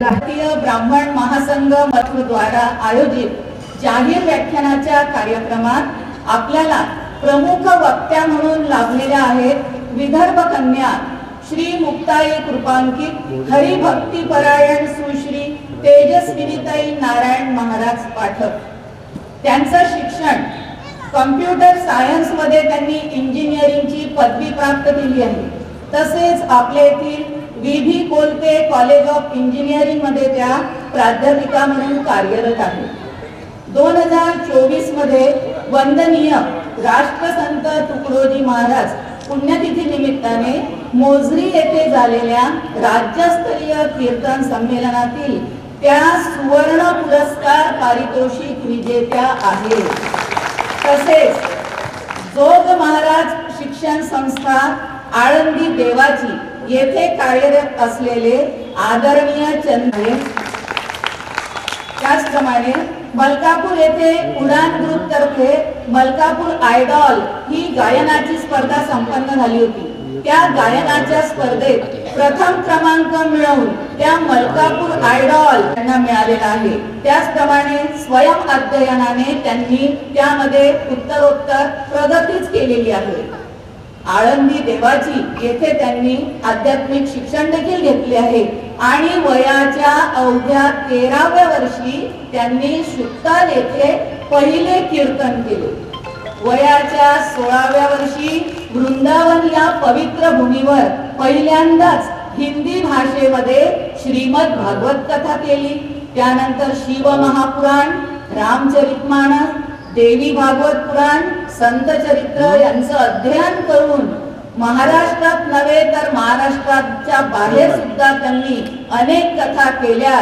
भारतीय ब्राह्मण महासंघ द्वारा आयोजित जाहीर व्याख्यानाच्या कार्यक्रमात आपल्याला प्रमुख वक्त्या म्हणून लाभलेल्या आहेत विदर्भ कन्या श्री मुक्ताई कृपांकित हरिभक्तीपरायण सुश्री तेजस्विनीताई नारायण महाराज पाठक। त्यांचं शिक्षण कम्प्युटर सायन्स मध्ये त्यांनी इंजिनिअरिंगची पदवी प्राप्त केली आहे। तसेच आपल्या येथील विधी कोलते कॉलेज ऑफ इंजिनिअरिंग मध्ये त्या प्राध्यापिका म्हणून कार्यरत आहेत। 2024 मध्ये वंदनीय राष्ट्रसंत तुकडोजी महाराज पुण्यतिथी निमित्ताने मोजरी येथे झालेल्या राज्यस्तरीय कीर्तन संमेलनातील त्या सुवर्ण पुरस्कार पारितोषिक विजेत्या आहेत। तसेच जोग महाराज शिक्षण संस्था आळंदी देवाची येथे कार्यरत असलेले आदरणीय चंद्र। त्याचप्रमाणे मलकापूर येथे उडान ग्रुप तर्फे मलकापूर आयडॉल ही गायनाची स्पर्धा संपन्न झाली होती। त्या गायनाच्या स्पर्धेत प्रथम क्रमांक मिळवून त्या मलकापूर आयडॉल यांना मिळालेला आहे। त्याचप्रमाणे स्वयं अध्ययनाने त्यांनी त्यामध्ये उत्तरोत्तर प्रगतीच केलेली आहे। आळंदी देवाची येथे त्यांनी आध्यात्मिक शिक्षण देखील घेतले आहे आणि वयाच्या अवघ्या 13व्या वर्षी त्यांनी शुक्ताल येथे पहिले कीर्तन केले। वयाच्या 16व्या वर्षी वृंदावन या पवित्र भूमीवर पहिल्यांदाच हिंदी भाषेमध्ये श्रीमद भागवत कथा केली। त्यानंतर शिव महापुराण, रामचरितमानस, देवी भागवत पुराण, संत चरित्र यांचं अध्ययन करून महाराष्ट्रात नव्हे तर महाराष्ट्राच्या बाहेर सुद्धा त्यांनी अनेक कथा केल्या।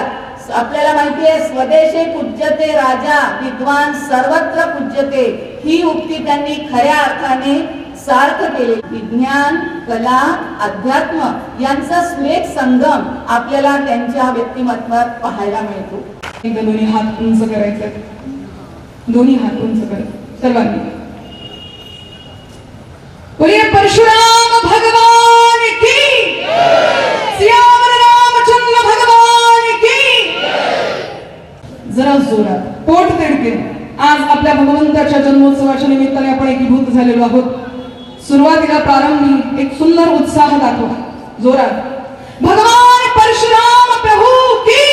आपल्याला माहिती आहे स्वदेशे पूज्यते राजा विद्वान सर्वत्र पूज्यते ही उक्ती त्यांनी खऱ्या अर्थाने सार्थ केले। विज्ञान, कला, अध्यात्म यांचा सुरेख संगम आपल्याला त्यांच्या व्यक्तिमत्वात पाहायला मिळतो। दोन्ही हात उंच करायचे, दोन्ही हात उंच करत सर्वांनी बोलिए परशुराम भगवान की, सियावर रामचंद्र भगवान की। जरा जोरात पोट तिडके। आज आपल्या भगवंताच्या जन्मोत्सवाच्या निमित्ताने आपण एकीभूत झालेलो आहोत। सुरुवातीला प्रारंभी एक सुंदर उत्साह दाखवा जोरात। भगवान परशुराम प्रभु की,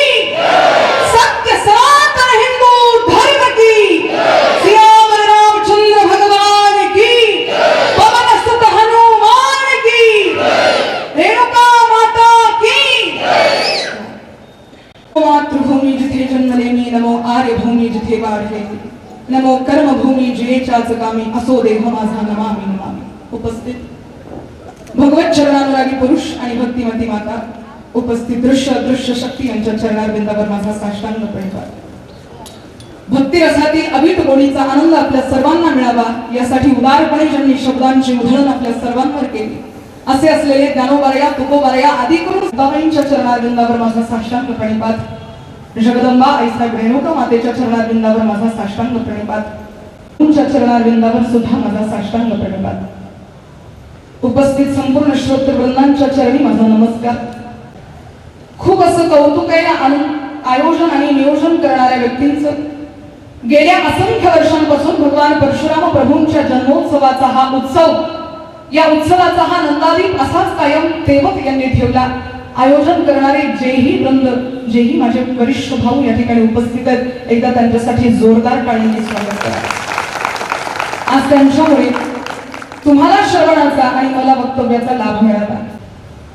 सत्य सनातन हिंदू धर्म की, सियावर रामचंद्र भगवान की, पवन सुत हनुमान की, रेणुका माता की। मातृभूमी जिथे जन्मले मी, नमो आर्यभूमी जिथे वाढले, नमो कर्मभूमी जिनेच्याच कामी, असो देह माझा नमामि नमामि। उपस्थित भगवत चरणानुरागी पुरुष आणि भक्तिमती माता, उपस्थित दृश्य शक्ती यांच्या चरणारविंदावर माझा साष्टांग प्रणिपात। भक्ती रसातील अभित गोडीचा आनंद आपल्या सर्वांना मिळावा यासाठी उदारपणे ज्यांनी शब्दांची उधळण आपल्या सर्वांवर केली असे असलेले ज्ञानोबारया, तुकोबारया आदी करून सदाबाईंच्या चरणारविंदावर माझा साष्टांग प्रणिपात। जगदंबा आईसाहेब रेणुका मातेच्या चरणारविंदावर माझा साष्टांग प्रणिपात। तुमच्या चरणारविंदावर सुद्धा माझा साष्टांग प्रणिपात। उपस्थित संपूर्ण श्रोतृवृंदांच्या चरणी माझा नमस्कार। खूप असं कौतुक आहे आयोजन आणि नियोजन करणाऱ्या व्यक्तींचं। गेल्या असंख्य वर्षांपासून भगवान परशुराम प्रभूंच्या जन्मोत्सवाचा हा उत्सव, या उत्सवाचा हा नंदादीप असाच कायम तेवत यांनी ठेवला। आयोजन करणारे जेही वृंद, जेही माझे वरिष्ठ भाऊ या ठिकाणी उपस्थित आहेत, एकदा त्यांच्यासाठी जोरदार टाळ्यांनी स्वागत करा। आज त्यांच्यामुळे तुम्हाला श्रवणाचा आणि मला वक्तव्याचा लाभ मिळाला।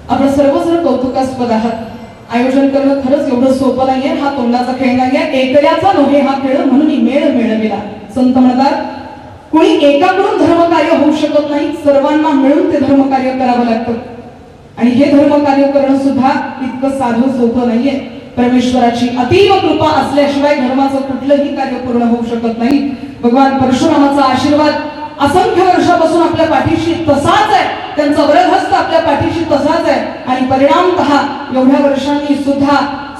आपण सर्वजण कौतुकास्पद आहात। आयोजन करणं खरंच एवढं सोपं नाहीये, हा तोंडाचा खेळ नाहीये, एकल्याचा नव्हे हा खेळ म्हणून मेळ मिळविला। संत म्हणतात कुणी एकाकडून धर्मकार्य होऊ शकत नाही, सर्वांना मिळून ते धर्मकार्य करावं लागतं आणि हे धर्मकार्य करणं सुद्धा इतकं साधं सोपं नाहीये। परमेश्वराची अतीव कृपा असल्याशिवाय धर्माचं कुठलंही कार्य पूर्ण होऊ शकत नाही। भगवान परशुरामाचा आशीर्वाद असंख्य वर्षापासून आपल्या पाठीशी तसाच आहे, त्यांचा वरदहस्त आपल्या पाठीशी तसाच आहे आणि परिणामतः एवढ्या वर्षांनी सुद्धा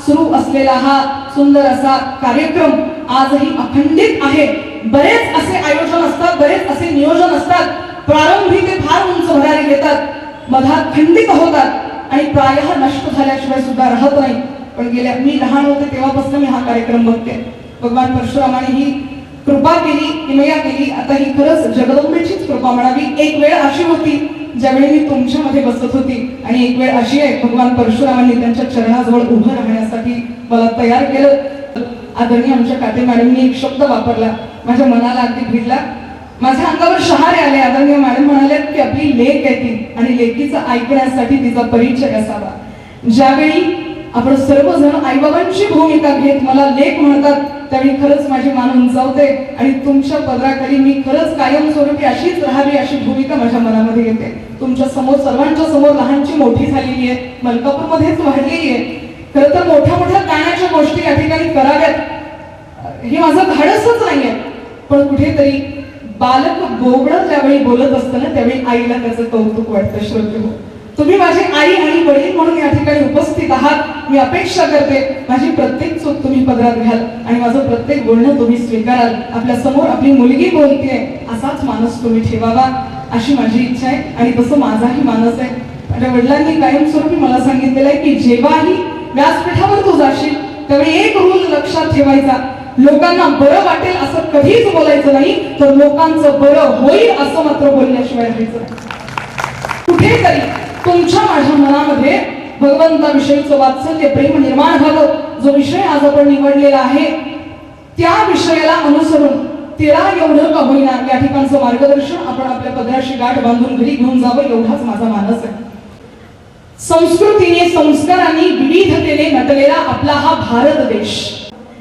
सुरू असलेला हा सुंदर असा कार्यक्रम आजही अखंडित आहे। बरेच असे आयोजन असतात, बरेच असे नियोजन असतात, प्रारंभी ते फार उंच भरारी घेतात, मधात खंडित होतात आणि प्रायः नष्ट झाल्याशिवाय सुद्धा राहत नाही। पण गेल्या मी लहान होते तेव्हापासून मी हा कार्यक्रम बघते. भगवान परशुरामाने ही कृपा केली, किमया केली. आता ही खरंच जगदंबेचीच कृपा म्हणावी. एक वेळ अशी होती ज्यावेळी मी तुमच्यामध्ये बसत होती आणि एक वेळ अशी आहे भगवान परशुरामांनी त्यांच्या चरणाजवळ उभं राहण्यासाठी मला तयार केलं. आदरणीय आमच्या काटे मॅडमनी एक शब्द वापरला, माझ्या मनाला अगदी भिडला, माझ्या अंगावर शहारे आले. आदरणीय मॅडम म्हणाले की आपली लेक आहे ती आणि लेकीचं ऐकण्यासाठी तिचा परिचय असावा. ज्यावेळी आपण सर्वजण आईबाबांची भूमिका घेत मला लेक म्हणतात त्यावेळी खरंच माझी मान उंचावते आणि तुमच्या पदराखाली मी खरंच कायमस्वरूपी अशीच राहावी अशी भूमिका माझ्या मनामध्ये येते. तुमच्या समोर सर्वांच्या समोर लहानची मोठी झालेली आहे, मलकापूरमध्येच वाढलेली आहे. खरं तर मोठ्या मोठ्या गाण्याच्या गोष्टी या ठिकाणी कराव्यात हे माझं धाडसच नाहीये, पण कुठेतरी बालक बोबडं ज्यावेळी बोलत असतं ना त्यावेळी आईला त्याचं कौतुक वाटतं. श्रोते हो, तुम्ही माझी आई आणि वडील म्हणून या ठिकाणी उपस्थित आहात. मी अपेक्षा करते माझी प्रत्येक चूक तुम्ही पदरात घ्याल आणि माझं प्रत्येक बोलणं तुम्ही स्वीकाराल. आपल्या समोर आपली मुलगी बोलतेय असाच मानस तुम्ही ठेवावा अशी माझी इच्छा आहे आणि तसं माझाही मानस आहे. माझ्या वडिलांनी कायमस्वरूपी मला सांगितलेलं आहे की जेव्हाही व्यासपीठावर तू जाशील त्यावेळी एक रूल लक्षात ठेवायचा, लोकांना बरं वाटेल असं कधीच बोलायचं नाही, तर लोकांचं बरं होईल असं मात्र बोलल्याशिवाय राहायचं नाही. कुठेतरी तुमच्या माझ्या मनामध्ये भगवंताविषयीचं वात्सल्य प्रेम निर्माण व्हावं. जो विषय आज आपण निवडलेला आहे त्या विषयाला अनुसरून तिळा एवढं का होईना या ठिकाणचं मार्गदर्शन आपण आपल्या पदराशी गाठ बांधून घरी घेऊन जावं एवढाच माझा मानस आहे. संस्कृतीने संस्कारांनी विविधतेने नटलेला आपला हा भारत देश,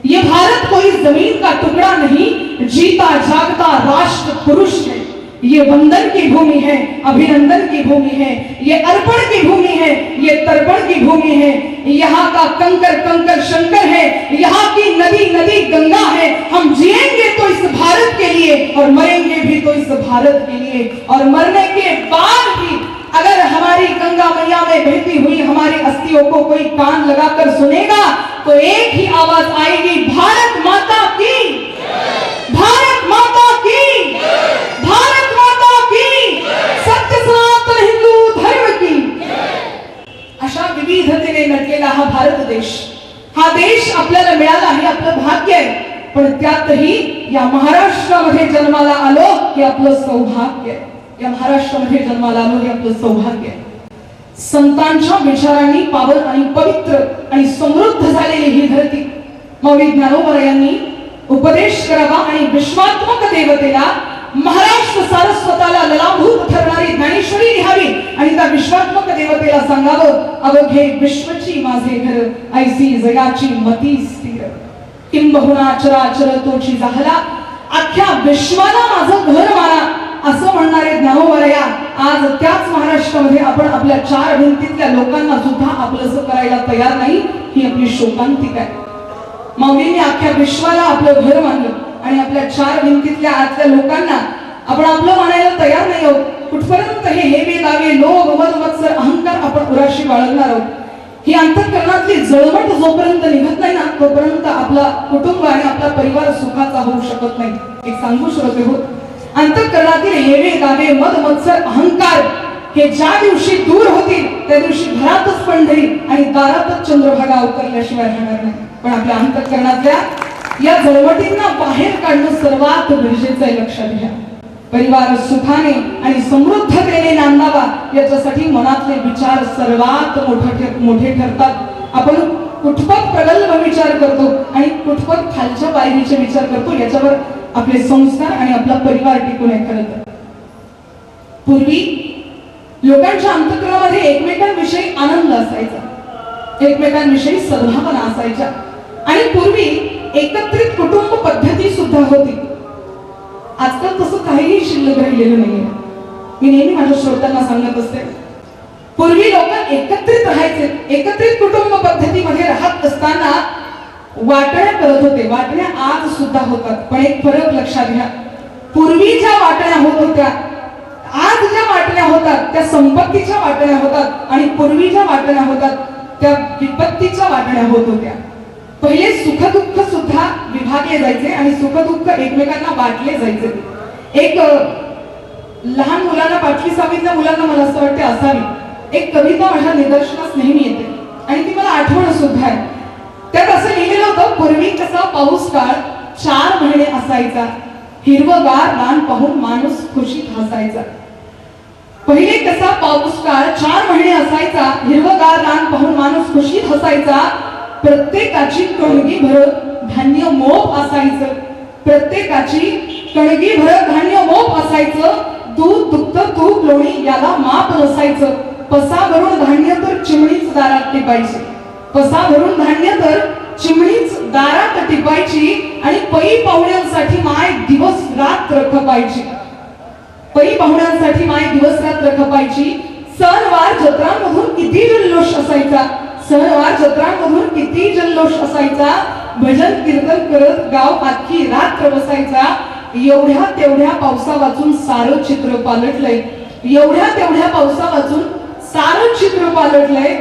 ये भारत कोई जमीन का टुकड़ा नहीं, जीता जागता राष्ट्र पुरुष है. ये वंदन की भूमि है, अभिनंदन की भूमि है, ये अर्पण की भूमि है, ये तर्पण की भूमि है. यहाँ का कंकर कंकर शंकर है, यहाँ की नदी नदी गंगा है. हम जिएंगे तो इस भारत के लिए और मरेंगे भी तो इस भारत के लिए. और मरने के बाद भी अगर हमारी गंगा मैया में बहती हुई हमारी अस्थियों को कोई कान लगाकर सुनेगा तो एक ही आवाज आएगी, भारत माता की, भारत माता की, भारत माता की, सत्य सनातन हिंदू धर्म की. अशा विविधतेने नटलेला हा भारत देश, हा देश आपल्याला मिळाला हे आपलं भाग्य आहे. पण त्यातही या महाराष्ट्रामध्ये जन्माला आलो हे आपलं सौभाग्य आहे. या महाराष्ट्रामध्ये जन्माला आलो हे आपलं सौभाग्य आहे. संतांच्या विचारांनी पावन आणि पवित्र आणि समृद्ध झालेली ही धरती मौली ज्ञानोबरायांनी उपदेश करावा आणि विश्वात्मक देवतेला महाराष्ट्र सारस्वताला ललाभूत ठरणारी ज्ञानेश्वरी लिहावी आणि त्या विश्वात्मक देवतेला सांगावं, अवघे विश्वची माझे घर, ऐसी जगाची मती स्थिर. किंबहुना चराचर तोची झाला, अख्ख्या विश्वाला माझं घर माना असं म्हणणारे ज्ञानोबराया आज त्याच महाराष्ट्रामध्ये आपण आपल्या चार भिंतीतल्या लोकांना सुद्धा आपलंसं करायला तयार नाही. ही आपली शोकांतिका आहे. माऊलींनी अख्ख्या विश्वाला आपलं घर मानलं आणि आपल्या चार भिंतीतल्या आतल्या लोकांना आपण आपलं मानायला तयार नाही आहोत. कुठपर्यंत हे हेवे दावे लोभ मद मत्सर अहंकार आपण उराशी बाळगणार आहोत. ही अंतःकरणातली जळमट जोपर्यंत निघत नाही ना तोपर्यंत आपला कुटुंब आणि आपला परिवार सुखाचा होऊ शकत नाही. एक सांगू श्रोते हो, अंतःकरणातील हेवे दावे मद मत्सर अहंकार हे ज्या दिवशी दूर होतील त्या दिवशी घरातच पंढरी आणि दारातच चंद्रभागा उतरल्याशिवाय राहणार नाही. पण आपल्या अंतःकरणातल्या या जळमटींना बाहेर काढणं सर्वात गरजेचं आहे. लक्षात घ्या, परिवार सुखाने आणि समृद्धतेने नांदावा याच्यासाठी मनातले विचार सर्वात मोठे ठरतात. आपण कुठपत प्रगल्भ विचार करतो आणि कुठपत खालच्या पायरीचे विचार करतो याच्यावर आपले संस्कार आणि आपला परिवार टिकून आहे. खरं तर पूर्वी लोकांच्या अंतःकरणामध्ये एकमेकांविषयी आनंद असायचा, एकमेकांविषयी सद्भावना असायच्या आणि पूर्वी एकत्रित कुटुंब पद्धती सुद्धा होती. आजकाल तसं काहीही शिल्लक राहिलेलं नाहीये. मी नेहमी माझ्या श्रोत्यांना सांगत असते, पूर्वी लोक एकत्रित राहायचे, एकत्रित कुटुंब पद्धतीमध्ये राहत असताना वाटण्या करत होते. वाटण्या आज सुद्धा होतात, पण एक फरक लक्षात घ्या. पूर्वी ज्या वाटण्या होत होत्या, आज ज्या वाटण्या होतात त्या संपत्तीच्या वाटण्या होतात आणि पूर्वी ज्या वाटण्या होतात त्या विपत्तीच्या वाटण्या होत होत्या. पहिले सुखदुःख सुद्धा विभागले जायचे आणि सुखदुःख एकमेकांना वाटले जायचे. एक लहान मुलांना 5वी 6वीतल्या मुलांना मला असं वाटते असावी एक कविता माझ्या निदर्शनास नेहमी येते आणि ती मला आठवण सुद्धा आहे. पूर्वी कसा पाऊस काळ 4 महिने असायचा, हिरवगार रान पाहून माणूस खुशीत हसायचा. पहिले कसा पाऊस काळ 4 महिने असायचा, हिरवगार रान पाहून माणूस खुशीत हसायचा. प्रत्येकाची कणगी भरत धान्य मोप असायचं, प्रत्येकाची कणगी भरत धान्य मोप असायचं. दूध दुग्ध तूप लोणी याला माप नसायचं. पसा भरून धान्य तर चिमणीच दारात टिपायची, पसा भरून धान्य तर चिमणीच दारात टिपायची. आणि पै पाहुण्यांसाठी माय दिवस रात्र खपायची, पै पाहुण्यांसाठी माय दिवस रात्र खपायची. सणवार जत्रांमधून किती जल्लोष असायचा, सणवार जत्रांमधून किती जल्लोष असायचा. भजन कीर्तन करत गाव आखी रात्र बसायचा. एवढ्या तेवढ्या पावसा वाचून सारं चित्र पालटलंय, एवढ्या तेवढ्या पावसा वाचून सारं चित्र पालटलंय.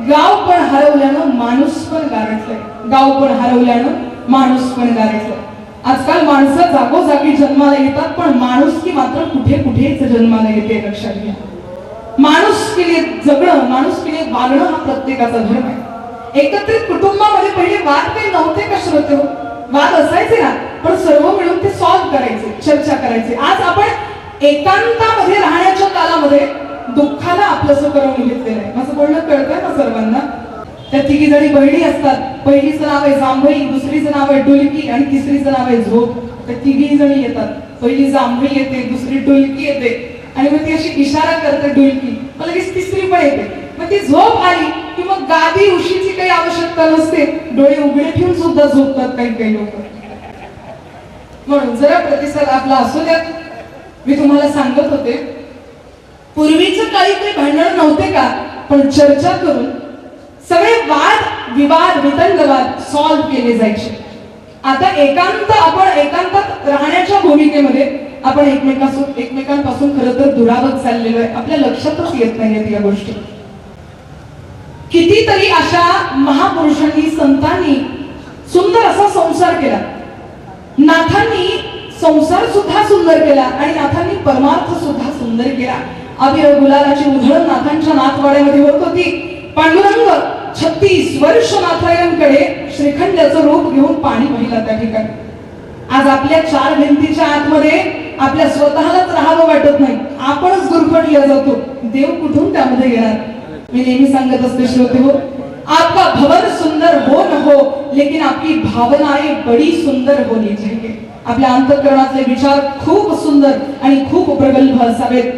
गाव पण हरवल्यानं माणूस पण गारठलंय, गाव पण हरवल्यानं माणूस पण गारठलंय. आजकाल माणसं जागोजागी जन्माला येतात, पण माणुसकी मात्र कुठे कुठेच जन्माला येते. लक्षात घ्या, माणुसकीने जगणं, माणुसकीने वागणं हा प्रत्येकाचा धर्म आहे. एकत्रित कुटुंबामध्ये पहिले वाद काही नव्हते का श्रोते हो? वाद असायचे ना, पण सर्व मिळून ते सॉल्व्ह करायचे, चर्चा करायचे. आज आपण एकांतामध्ये राहण्याच्या कालामध्ये दुःखाला आपलंसं करून घेतलेलं आहे. माझं बोलणं कळतंय ना सर्वांना? त्या तिघी जणी बहिणी असतात. पहिलीचं नाव आहे जांभई, दुसरीचं नाव आहे डुलकी आणि तिसरीचं नाव आहे झोप. त्या तिघी जणी येतात. पहिली जांभई येते, दुसरी डुलकी येते आणि मग ती अशी इशारा करते डुलकी, मग लगेच तिसरी पण येते. मग ती झोप आली की मग गादी उशीची काही आवश्यकता नसते, डोळे उघडे ठेवून सुद्धा झोपतात काही काही लोक. म्हणून जरा प्रतिसाद आपला असू द्यात. मी तुम्हाला सांगत होते, पूर्वीच्या काळी काही भांडण नव्हते का, पण चर्चा करून सगळे वाद विवाद वितंडवाद सॉल्व्ह केले जायचे. आता आपण एकांतात राहण्याच्या भूमिकेमध्ये आपण एकमेकांपासून खरं तर दुरावत चाललेलो आहे. आपल्या लक्षातच येत नाहीयेत या गोष्टी. कितीतरी अशा महापुरुषांनी संतांनी सुंदर असा संसार केला. नाथांनी संसार सुद्धा सुंदर केला आणि नाथांनी परमार्थ सुद्धा सुंदर केला. अबीर गुलालाची उधळण नाथांच्या नाथवाड्यामध्ये होत होती. पांडुरंग 36 वर्ष नाथायांकडे श्रीखंडाचं रूप घेऊन पाणी वाहिला त्या ठिकाणी. आज आपल्या 4 भिंतीच्या आतमध्ये आपल्या स्वतःलाच राहावं वाटत नाही, आपणच गुरफटल्या जातो. देव कुठून त्यामध्ये येणार? मी नेहमी सांगत असते श्रोते हो, आपका भवन सुंदर हो न हो, लेकिन आपकी भावनाएं बड़ी सुंदर होनी चाहिए. आपल्या अंतःकरणातले विचार खूप सुंदर आणि खूप प्रगल्भ असावेत.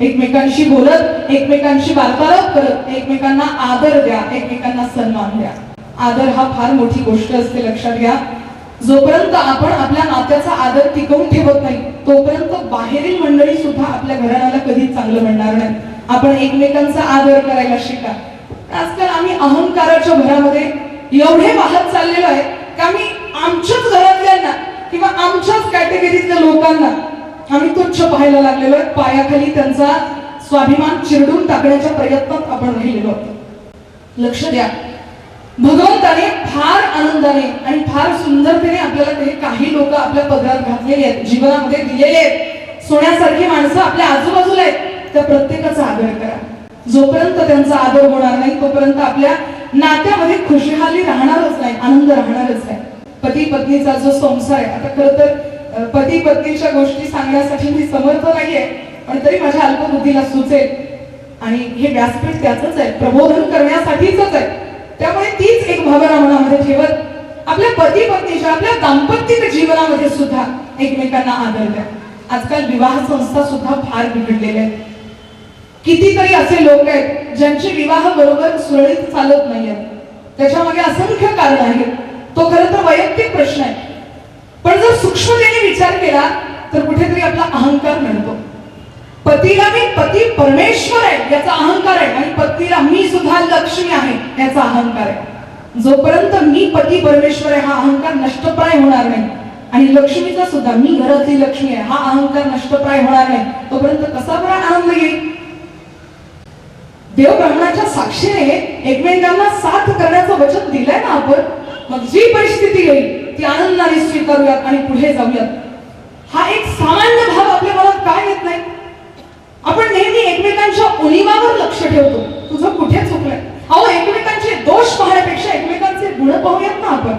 एकमेकांशी बोलत, एकमेकांशी वार्तालाप करत, एकमेकांना आदर द्या, एकमेकांना सन्मान द्या. आदर हा फार मोठी गोष्ट असते. लक्षात घ्या, जोपर्यंत आपण आपल्या नात्याचा आदर टिकवून ठेवत नाही, तोपर्यंत बाहेरील मंडळी सुद्धा आपल्या घराण्याला कधीच चांगलं म्हणणार नाही. आपण एकमेकांचा आदर करायला शिका. आजकाल आम्ही अहंकाराच्या भरामध्ये एवढे वाहत चाललेलो आहे की आम्ही आमच्याच घरातल्यांना किंवा आमच्याच कॅटेगरीतल्या लोकांना आम्ही तुच्छ पाहायला लागलेलो आहे. पायाखाली त्यांचा स्वाभिमान चिरडून टाकण्याच्या प्रयत्नात आपण राहिलेलो आहोत. लक्ष द्या, भगवंताने फार आनंदाने आणि फार सुंदरतेने आपल्याला ते काही लोक आपल्या पदरात घातलेले आहेत, जीवनामध्ये दिलेले आहेत. सोन्यासारखी माणसं आपल्या आजूबाजूला आहेत, त्या प्रत्येकाचा आदर करा. जोपर्यंत त्यांचा आदर होणार नाही तोपर्यंत आपल्या नात्यामध्ये खुशहाली राहणारच नाही, आनंद राहणारच नाही. पती पत्नीचा जो संसार आहे, आता खरं तर पती पत्नीच्या गोष्टी सांगण्यासाठी मी समर्थ नाहीये, पण तरी माझ्या अल्पबुद्धीला सुचेल. आणि हे व्यासपीठ त्याचंच आहे, प्रबोधन करण्यासाठीच आहे. त्यामुळे तीच एक भावना मनामध्ये ठेवत आपल्या पती पत्नीच्या आपल्या दाम्पत्य जीवनामध्ये सुद्धा एकमेकांना आदर द्या. आजकाल विवाह संस्था सुद्धा फार बिघडलेल्या आहेत. कितीतरी असे लोक आहेत ज्यांचे विवाह बरोबर सुरळीत चालत नाहीयेत. त्याच्यामागे असंख्य कारण आहेत. तो खरं तर वैयक्तिक प्रश्न आहे, पण जर सूक्ष्मतेने विचार केला तर कुठेतरी आपला अहंकार मिळतो. पतीला मी पती परमेश्वर आहे याचा अहंकार आहे, आणि पत्नीला मी सुद्धा लक्ष्मी आहे याचा अहंकार आहे. जोपर्यंत मी पती परमेश्वर आहे हा अहंकार नष्टप्राय होणार नाही, आणि लक्ष्मीचा सुद्धा मी घरातली लक्ष्मी आहे हा अहंकार नष्टप्राय होणार नाही, तोपर्यंत कसा बरा आनंद येईल? देव ब्रह्माच्या साक्षीने एकमेकांना साथ करण्याचं वचन दिलंय ना आपण. मग जी परिस्थिती येईल ती आनंदाने स्वीकारूयात आणि पुढे जाऊयात. हा एक सामान्य भाव आपल्या मनात काय येत नाही? आपण नेहमी एकमेकांच्या उणीवावर लक्ष ठेवतो, तुझं कुठे चुकलंय. अहो, एकमेकांचे दोष पाहण्यापेक्षा एकमेकांचे गुण पाहूयात ना आपण.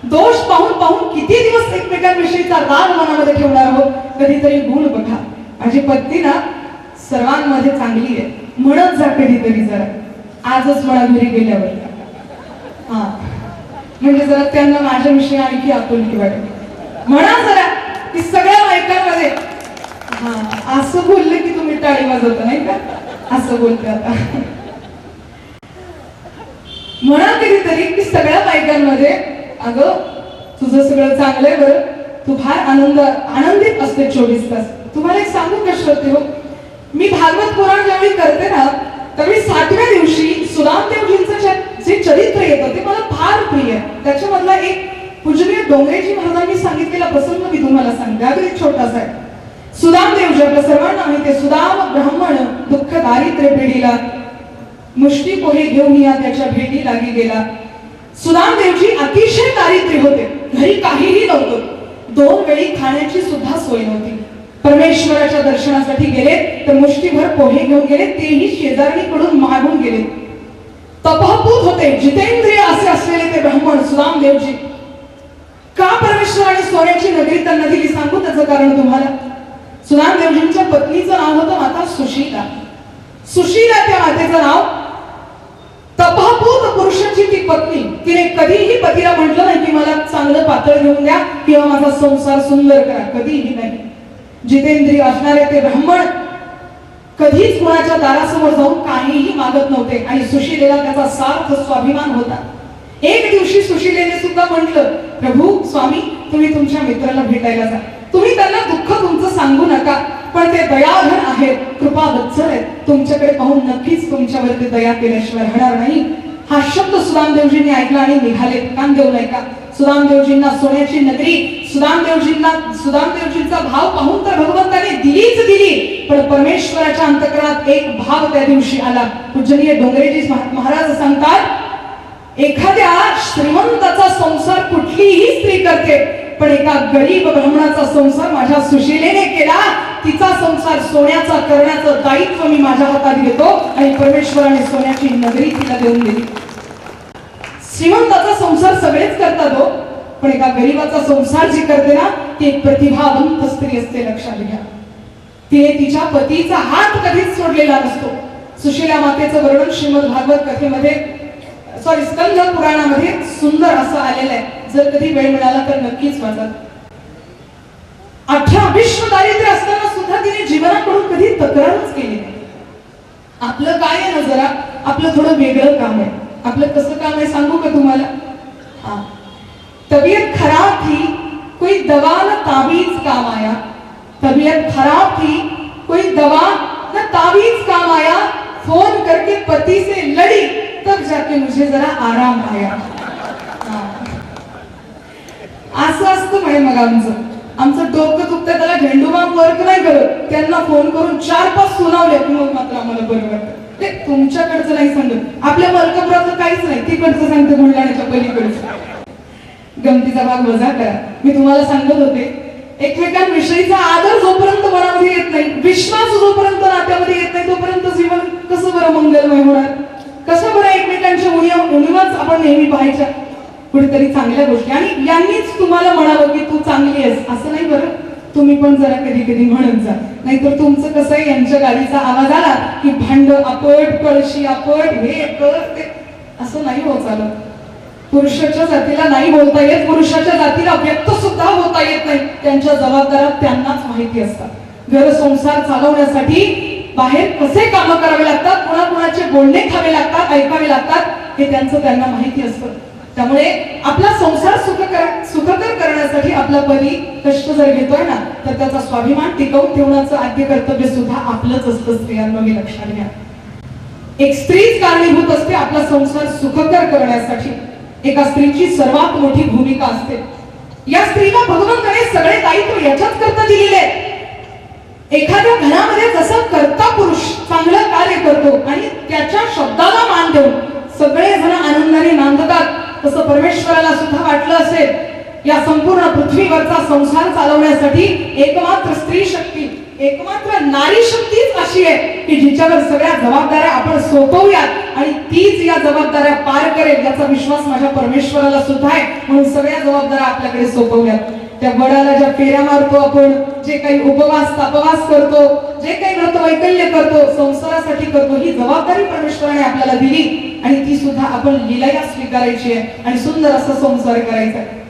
दोष पाहून पाहून किती दिवस एकमेकांविषयीचा राग मनामध्ये ठेवणार आहोत. कधीतरी गुण बघा. माझी पत्नी ना सर्वांमध्ये चांगली आहे म्हणत जा कधीतरी जरा. आजच मला घरी गेल्यावर हा म्हणजे जरा त्यांना माझ्याविषयी आणखी आपुलकी वाटेल. म्हणा जरा की सगळ्या बायकांमध्ये हा असं बोलले की तुम्ही टाळी वाजवता नाही का, असं बोलते आता. म्हणा कधीतरी की सगळ्या बायकांमध्ये अगं तुझं सगळं चांगलंय बरं, तू फार आनंदित असते 24 तास. तुम्हाला एक सांगू का श्रोते हो, मी भागवत पुराण ज्यावेळी करते ना त्यावेळी 60व्या दिवशी सुदामदेवजींचं जे चरित्र येतं ते मला फार प्रिय आहे. त्याच्यामधला एक पूजनीय डोंगरेजी महाराजांनी सांगितलेला प्रसंग मी तुम्हाला सांगते. अगदी छोटासा आहे. सुदामदेवजी आपल्या सर्वांना माहिती आहे. सुदाम ब्राह्मण दुःख दारिद्र्य पिढीला मुष्टी पोहे घेऊन या त्याच्या भेटी लागी गेला. सुदामदेवजी अतिशय दारिद्र्य होते. घरी काहीही नव्हतं. 2 वेळी खाण्याची सुद्धा सोय नव्हती. परमेश्वराच्या दर्शनासाठी गेले तर मुष्टीभर पोहे घेऊन गेले, तेही शेजारणीकडून मागून गेले. तपःपूत होते, जितेंद्रिय असे असलेले ते ब्राह्मण सुदामदेवजी. का परमेश्वराने सोन्याची नगरी त्यांना दिली सांगू त्याचं कारण तुम्हाला. सुदामदेवजींच्या पत्नीचं नाव होतं माता सुशीला. सुशीला त्या मातेचं नाव. तपःपूत पुरुषाची ती पत्नी. तिने कधीही पतीला म्हटलं नाही की मला चांगलं पातळ घेऊन द्या किंवा माझा संसार सुंदर करा, कधीही नाही. जितेंद्रिय असणारे ते ब्राह्मण कधीच कुणाच्या दारासमोर जाऊन काहीही मागत नव्हते आणि सुशीलेला त्याचा सार्थ स्वाभिमान होता. एक दिवशी सुशीलेने सुद्धा म्हटलं, प्रभू स्वामी तुम्ही तुमच्या मित्राला भेटायला जा. तुम्ही त्यांना दुःख तुमचं सांगू नका, पण ते दयाघन आहेत, कृपावत्सल आहेत. तुमच्याकडे पाहून नक्कीच तुमच्यावरती दया केल्याशिवाय राहणार नाही. हा शब्द सुदामदेवजींनी ऐकला आणि निघाले. कान देऊ नये का. सुदामदेवजींना सोन्याची नगरी, सुदामदेवजींचा भाव पाहून तर भगवंताने दिलीच दिली, पण परमेश्वराच्या अंतःकरणात एक भाव त्या दिवशी आला. पूजनीय डोंगरेजी महाराज सांगतात, एखाद्या श्रीमंताचा संसार कुठलीही स्त्री करते, पण एका गरीब ब्राह्मणाचा संसार माझ्या सुशीलेने केला. तिचा संसार सोन्याचा करण्याचं दायित्व मी माझ्या हातात घेतो आणि परमेश्वराने सोन्याची नगरी तिला देऊन दिली. श्रीमंताचा संसार सगळेच करतात हो, पण एका गरीबाचा संसार जी करते ना ती एक प्रतिभावंत स्त्री असते. लक्षात घ्या. तिने तिच्या पतीचा हात कधीच सोडलेला नसतो. सुशीला मातेचं वर्णन श्रीमद भागवत कथेमध्ये स्कंद पुराणामध्ये सुंदर असं आलेलं आहे. जर कधी वेळ मिळाला तर नक्कीच वाचा. 18 विश्व दारिद्र्य असताना सुद्धा तिने जीवनाकडून कधी तक्रारच केली नाही. आपलं काय आहे ना जरा आपलं थोडं वेगळं काम आहे. आपलं कसं काम आहे सांगू का तुम्हाला. हाँ, तबीयत खराब थी कोई दवा न ताबीज काम आया. तबीयत खराब थी कोई दवा न ताबीज काम आया. फोन करके पति से लड़ी तब जाके मुझे जरा आराम आया. असं असतं म्हणे. मग आमचं डोकं दुखतं त्याला झेंडूबाम वर्क नाही करत. त्यांना फोन करून 4-5 सुनावले की मग मात्र आम्हाला बरं वाटतं. ते तुमच्याकडचं नाही सांगत. आपल्या मलकापुराचं काहीच नाही, तिकडचं सांगते बुलढाण्याच्या पलीकडचं. गमतीचा भाग वजा करा. मी तुम्हाला सांगत होते एकमेकांविषयीचा आदर जोपर्यंत मनामध्ये येत नाही, विश्वास जोपर्यंत नात्यामध्ये येत नाही, तोपर्यंत जीवन कसं बरं मंगलमय होणार. कसं बरं एकमेकांच्या उणीवाच आपण नेहमी पाहायच्या. कुठेतरी चांगल्या गोष्टी आणि यांनीच तुम्हाला म्हणावं की तू चांगली आहेस असं नाही बरं. तुम्ही पण जरा कधी कधी म्हणत जा. नाहीतर तुमचं कसं आहे, यांच्या गाडीचा आवाज आला की भांड आपट, कळशी आपट, हे कर ते असं नाही होत चालत. पुरुषाच्या जातीला नाही बोलता येत, पुरुषाच्या जातीला व्यक्त सुद्धा होता येत नाही. त्यांच्या जबाबदाऱ्या त्यांनाच माहिती असतात. घर संसार चालवण्यासाठी बाहेर कसे काम करावे लागतात, कुणाकुणाचे बोलणे खावे लागतात, ऐकावे लागतात हे त्यांना माहिती असतं. त्यामुळे आपला संसार सुखकर करण्यासाठी आपला पती कष्ट जर घेतोय ना तर त्याचा स्वाभिमान टिकवून ठेवण्याचं आद्य कर्तव्य सुद्धा आपलंच असतं. स्त्रियांना मी लक्षात घ्या. एक स्त्रीच कारणीभूत असते आपला संसार सुखकर करण्यासाठी. एका स्त्रीची सर्वात मोठी भूमिका असते. या स्त्रीला भगवंताने सगळे दायित्व याच्याच करता दिलेले आहे. एखाद्या घरामध्ये जसं कर्ता पुरुष चांगलं कार्य करतो आणि त्याच्या शब्दाला मान देऊन सगळेजण आनंदाने नांदतात, तसं परमेश्वराला सुद्धा वाटलं असेल या संपूर्ण पृथ्वीवरचा संसार चालवण्यासाठी एकमात्र स्त्री शक्ती एकमात्र नारी शक्तीच अशी आहे की जिच्यावर सगळ्या जबाबदाऱ्या आपण सोपवूयात आणि तीच या जबाबदाऱ्या पार करेल याचा विश्वास माझ्या परमेश्वराला सुद्धा आहे. म्हणून सगळ्या जबाबदाऱ्या आपल्याकडे सोपवल्यात. त्या वडाला ज्या फेऱ्या मारतो आपण, जे काही उपवास तापवास करतो, जे काही व्रत वैकल्य करतो, संसारासाठी करतो, ही जबाबदारी परमेश्वराने आपल्याला दिली आणि ती सुद्धा आपण लीलया स्वीकारायची आहे आणि सुंदर असा संसार करायचा आहे.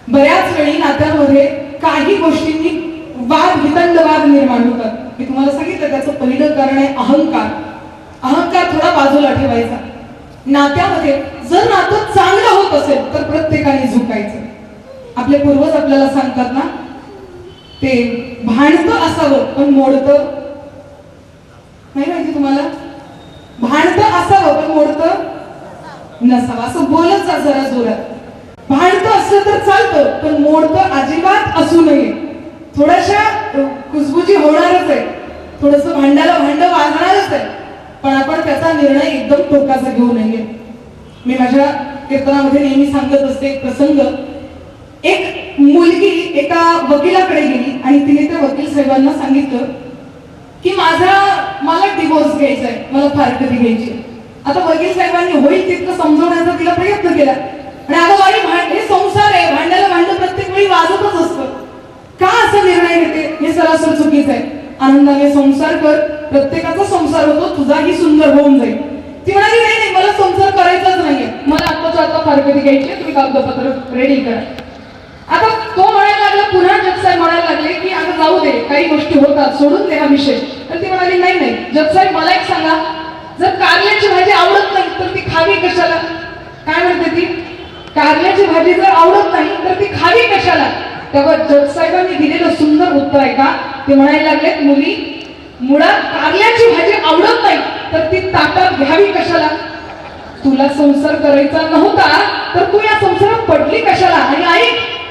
बऱ्याच वेळी नात्यांमध्ये काही गोष्टींनी वाद वितंडवाद निर्माण होतात. मी तुम्हाला सांगितलं त्याचं पहिलं कारण आहे अहंकार. अहंकार थोडा बाजूला ठेवायचा. नात्यामध्ये जर नातं चांगलं होत असेल तर प्रत्येकाने झुकायचं. आपले पूर्वज आपल्याला सांगतात ना, ते भांडतं असावं पण मोडतं नाही माहिती तुम्हाला? भांडतं असावं पण मोडतं नसावं असं बोलत जा जरा जोरात. भांडतं असलं तर चालतं पण मोडतं अजिबात असू नये. थोड्याशा कुजबुजी होणारच आहे, थोडस भांड्याला भांड वाजणारच आहे, पण आपण त्याचा निर्णय एकदम टोकाचा घेऊ नये. मी माझ्या कीर्तनामध्ये नेहमी सांगत असते एक प्रसंग. एक मुलगी एका वकिलाकडे गेली आणि तिने त्या वकील साहेबांना सांगितलं की मला डिवोर्स घ्यायचा आहे, मला फारकती घ्यायची. आता वकील साहेबांनी होईल तितकं समजवण्याचा तिला प्रयत्न केला आणि अगं बाई हे संसार आहे, भांड्याला भांड प्रत्येक वेळी वाजतच असतं, का असा निर्णय घेते, हे सरासर चुकीचं आहे. आनंदाने संसार कर, प्रत्येकाचा संसार होतो, तुझाही सुंदर होऊन जाईल. ती म्हणाली नाही नाही मला संसार करायचाच नाहीये, मला आत्ताच्या आता फारकती घ्यायची, तुम्ही कागदपत्र रेडी करा. आता तो म्हणायला लागला, पुन्हा जजसाहेब म्हणायला लागले की आता जाऊ दे, काही गोष्टी होतात, सोडून दे हा विषय. तर ती म्हणाली नाही नाही जजसाहेब मला एक सांगा, जर कारल्याची भाजी आवडत नाही तर ती खावी कशाला? काय म्हणते ती? कारल्याची भाजी जर आवडत नाही तर ती खावी कशाला? तेव्हा जजसाहेबांनी दिलेलं सुंदर उत्तर आहे का? ते म्हणायला लागले, मुली मुळात कारल्याची भाजी आवडत नाही तर ती ताटात घ्यावी कशाला? तुला संसार करायचा नव्हता तर तू या संसारात पडली कशाला? आणि आई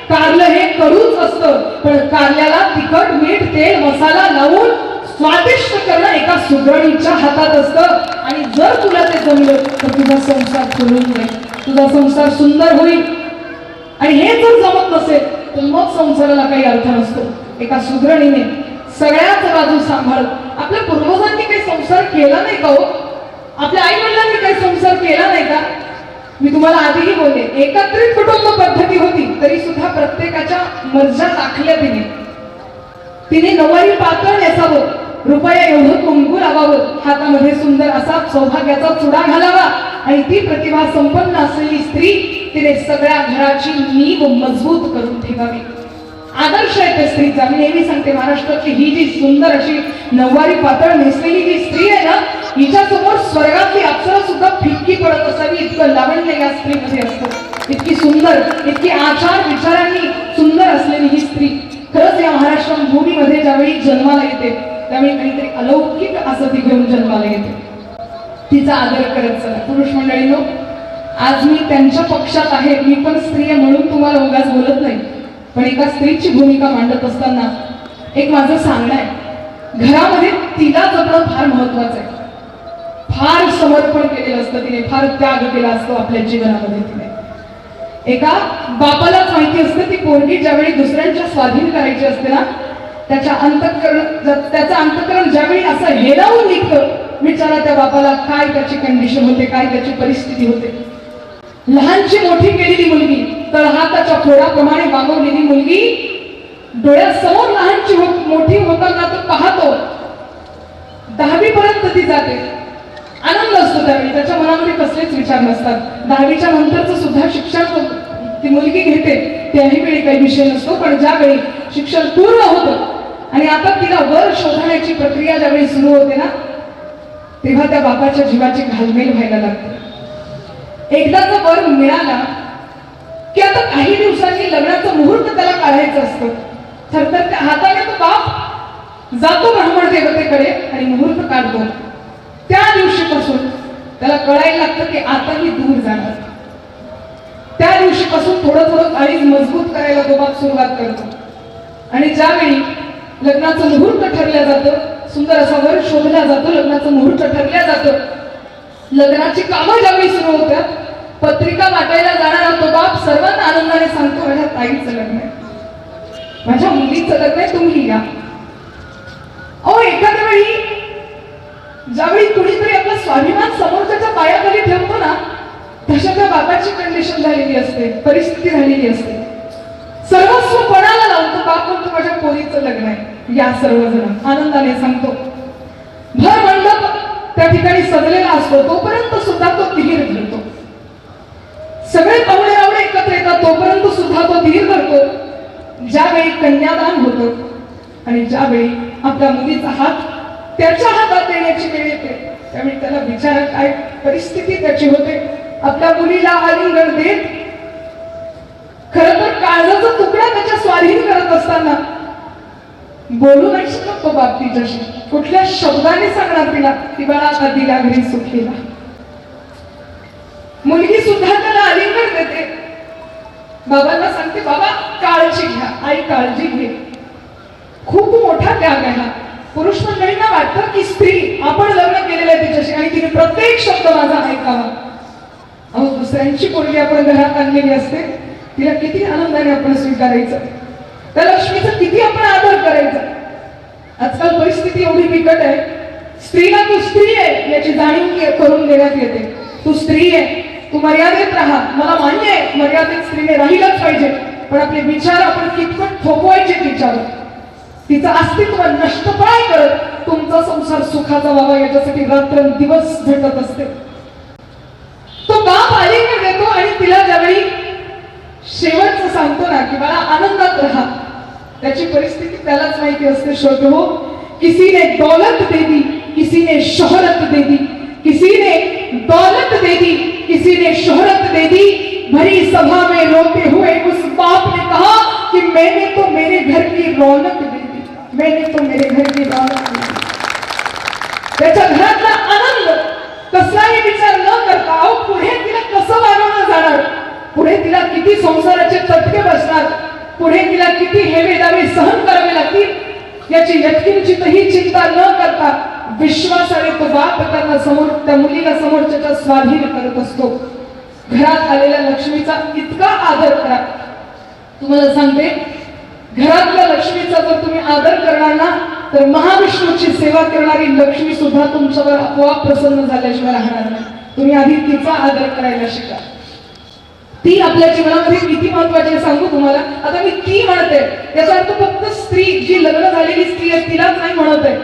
कारलं हे कडूच असतं, पण कारल्याला तिखट मीठ तेल मसाला लावून स्वादिष्ट करणं एका सुगरणीच्या हातात असतं. आणि जर तुला ते जमलं तर तुझा संसार फुलून जाईल, तुझा संसार सुंदर होईल. आणि हे जर जमत नसेल तर मग संसाराला काही अर्थ नसतो. एका सुगरणीने सगळ्याच बाजू सांभाळत, आपल्या पूर्वजांनी काही संसार केला नाही का हो? आपल्या आई वडिलांनी काही संसार केला नाही का? मी तुम्हाला आधीही बोलले, एकत्रित कुटुंब पद्धती होती तरी सुद्धा प्रत्येकाच्या मर्जा दाखल्या तिने नऊवारी पातळ नेसावं, रुपया एवढं कुंकू लावावं, हातामध्ये सुंदर असा सौभाग्याचा चुडा घालावा आणि ती प्रतिभा संपन्न असलेली स्त्री तिने सगळ्या घराची नीव मजबूत करून ठेवावी. आदर्श आहे त्या स्त्रीचा. मी नेहमी सांगते, महाराष्ट्रातली ही जी सुंदर अशी नऊवारी पातळ नेसलेली जी स्त्री आहे ना, हिच्या समोर स्वर्गातली अप्सरा सुद्धा फिक्की पडत असावी, इतकं लावण्य या स्त्रीमध्ये असतं. इतकी सुंदर, इतकी आचार विचारांनी सुंदर असलेली ही स्त्री खरंच या महाराष्ट्र भूमीमध्ये ज्यावेळी जन्माला येते त्यावेळी काहीतरी अलौकिक असं ती घेऊन जन्माला येते. तिचा आदर करत चला. पुरुष मंडळींनो, आज मी त्यांच्या पक्षात आहे, मी पण स्त्री आहे म्हणून तुम्हाला उगाच बोलत नाही, पण एका स्त्रीची भूमिका मांडत असताना एक माझं सांगणं आहे, घरामध्ये तिला जपणं फार महत्वाचं आहे. फार समर्पण केलेलं असतं तिने, फार त्याग केला असतो आपल्या जीवनामध्ये तिने. एका बापालाच माहिती असतं ती पोरगी ज्यावेळी दुसऱ्यांच्या स्वाधीन करायची असते ना, त्याचं अंतःकरण ज्यावेळी असं हेलावून निघतं, विचारा त्या बापाला काय त्याची कंडिशन होते, काय त्याची परिस्थिती होते. लहानची मोठी केलेली मुलगी, तळहाताच्या फोडाप्रमाणे वागवलेली मुलगी डोळ्यासमोर लहानची मोठी होताना तो पाहतो. 10वी पर्यंत ती जाते, आनंद असतो त्यावेळी, त्याच्या मनामध्ये कसलेच विचार नसतात. 10वीच्या नंतरचं सुद्धा शिक्षण ती मुलगी घेते, त्याही वेळी काही विषय नसतो. पण ज्यावेळी शिक्षण पूर्ण होतं आणि आता तिला वर शोधण्याची प्रक्रिया ज्यावेळी सुरू होते ना, तेव्हा त्या बापाच्या जीवाची घालमेल व्हायला लागते. एकदाचा वर मिळाला की आता काही दिवसांनी लग्नाचं मुहूर्त त्याला काढायचं असतं. थरथर त्या हाताने तो बाप जातो ब्राह्मण देवतेकडे आणि मुहूर्त काढतो. त्या दिवशीपासून त्याला कळायला लागतं की आताही दूर जाणार. त्या दिवशीपासून थोडं थोडं काळीज मजबूत करायला तो बाप सुरुवात करतो. आणि ज्यावेळी लग्नाचं मुहूर्त ठरलं जातं, सुंदर असा वर शोधला जातो, लग्नाचं मुहूर्त ठरलं जातं, लग्नाची कामं ज्यावेळी सुरू होतात, पत्रिका वाटायला जाणारा तो बाप सर्वांना आनंदाने सांगतो, माझ्या ताईचं लग्न आहे, माझ्या मुलीचं लग्न आहे, तुम्ही या. अहो एखाद्या वेळी ज्यावेळी कुणीतरी आपला स्वाभिमान समोरच्याच्या पायाखाली ठेवतो ना, तशा त्या बाबाची कंडिशन झालेली असते, परिस्थिती झालेली असते. सर्वस्व पणाला लावतो, बाप म्हणतो माझ्या पोरीचं लग्न आहे, या सर्वजण आनंदाने सांगतो. भर मंडप त्या ठिकाणी सजलेला असतो, तोपर्यंत सुद्धा तो धीर धरतो. सगळे पाहुणे रावळे एकत्र येतात, तोपर्यंत सुद्धा तो धीर धरतो. ज्यावेळी कन्यादान होतं आणि ज्यावेळी आपल्या मुलीचा हात त्याच्या हातात देण्याची वेळ येते, त्यावेळी त्याला विचार काय परिस्थिती त्याची होते. आपल्या मुलीला आलिंगन देत खरं तर काळजाचा तुकडा त्याच्या स्वाधीन करत असताना बोलू नाही शकत तो बाप तिच्याशी. कुठल्या शब्दाने सांगणार तिला की बाळा आता दिला घरी सुखीला. मुलगी सुद्धा त्याला आलिंगन देते, बाबांना सांगते बाबा काळजी घ्या, आई काळजी घे. खूप मोठा त्याग आहे. पुरुष मंडळींना वाटतं की स्त्री आपण लग्न केलेलं आहे तिच्याशी आणि तिने प्रत्येक शब्द माझा ऐकावा. अहो दुसऱ्यांची पोरगी आपण घरात आणलेली असते, तिला किती आनंदाने आपण स्वीकारायचं, त्या लक्ष्मीचा किती आपण आदर करायचा. आजकाल परिस्थिती एवढी बिकट आहे, स्त्रीला तू स्त्री आहे याची जाणीव करून देण्यात येते. तू स्त्री आहे, तू मर्यादेत राहा. मला मान्य आहे मर्यादेत स्त्रीने राहिलंच पाहिजे, पण आपले विचार आपण कितपत थोपवायचे तिच्यावर, तिचं अस्तित्व नष्टपाय करत तुमचा संसार सुखाचा व्हावा याच्यासाठी रात्रंदिवस झटत असते. तो बाप आलिंगन देतो आणि तिला ज्यावेळी शेवटचं सांगतो ना की बाळा आनंदात राहा, त्याची परिस्थिती त्यालाच माहिती असते. श्रोते हो, किसी ने दौलत दे दी, किसी ने शोहरत दे दी, किसी ने दौलत दे दी, किसी ने शोहरत दे दी. भरी सभा में रोते हुए उस बाप ने कहा कि मैंने तो मेरे घर की रौनक दे दी, मैंने तो मेरे घर की रौनक दे दी. त्याच्या घरातला आनंद कसलाही विचार न करता अहो पुढे तिला कसं वागवलं जाणार, पुढे तिला किती संसाराचे चटके बसणार, पुढे तिला किती हेवे दावे सहन करावे लागतील याची यत्किंचितही चिंता न करता विश्वासाने तो बाप त्यांना समोर त्या मुलीला समोरच्या स्वाधीन करत असतो. घरात आलेल्या लक्ष्मीचा इतका आदर करा. तुम्हाला सांगते घरातल्या लक्ष्मीचा जर तुम्ही आदर करणार ना तर महाविष्णूची सेवा करणारी लक्ष्मी सुद्धा तुमच्यावर आपोआप प्रसन्न झाल्याशिवाय राहणार नाही. तुम्ही आधी तिचा आदर करायला शिका. ती आपल्या जीवनामध्ये किती महत्वाची सांगू तुम्हाला. आता मी ती म्हणते याचा अर्थ फक्त स्त्री जी लग्न झालेली स्त्री आहे तिलाच नाही म्हणत आहे.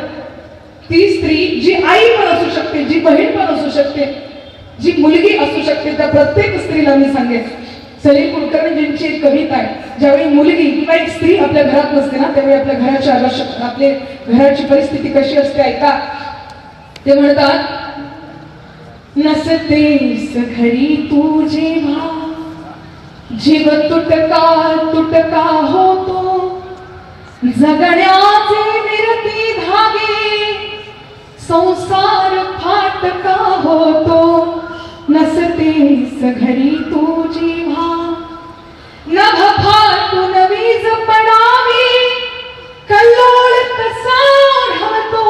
ती स्त्री जी आई पण असू शकते, जी बहीण पण असू शकते, जी मुलगी असू शकते, त्या प्रत्येक स्त्रीला मी सांगेन. सलील कुलकर्णीजींची एक कविता आहे, ज्यावेळी मुलगी किंवा एक स्त्री आपल्या घरात नसते ना त्यावेळी आपल्या घराची आवश्यकता, आपल्या घराची परिस्थिती कशी असते ऐका. ते म्हणतात, नसतेस घरी तू जेव्हा जीव तुटका होतो, जगण्याचे विरती धागे संसार फाटका होतो. नसतेस घरी तू जेव्हा नभ फाटून वीज पडावी, कल्लोळ कसा ओढवतो.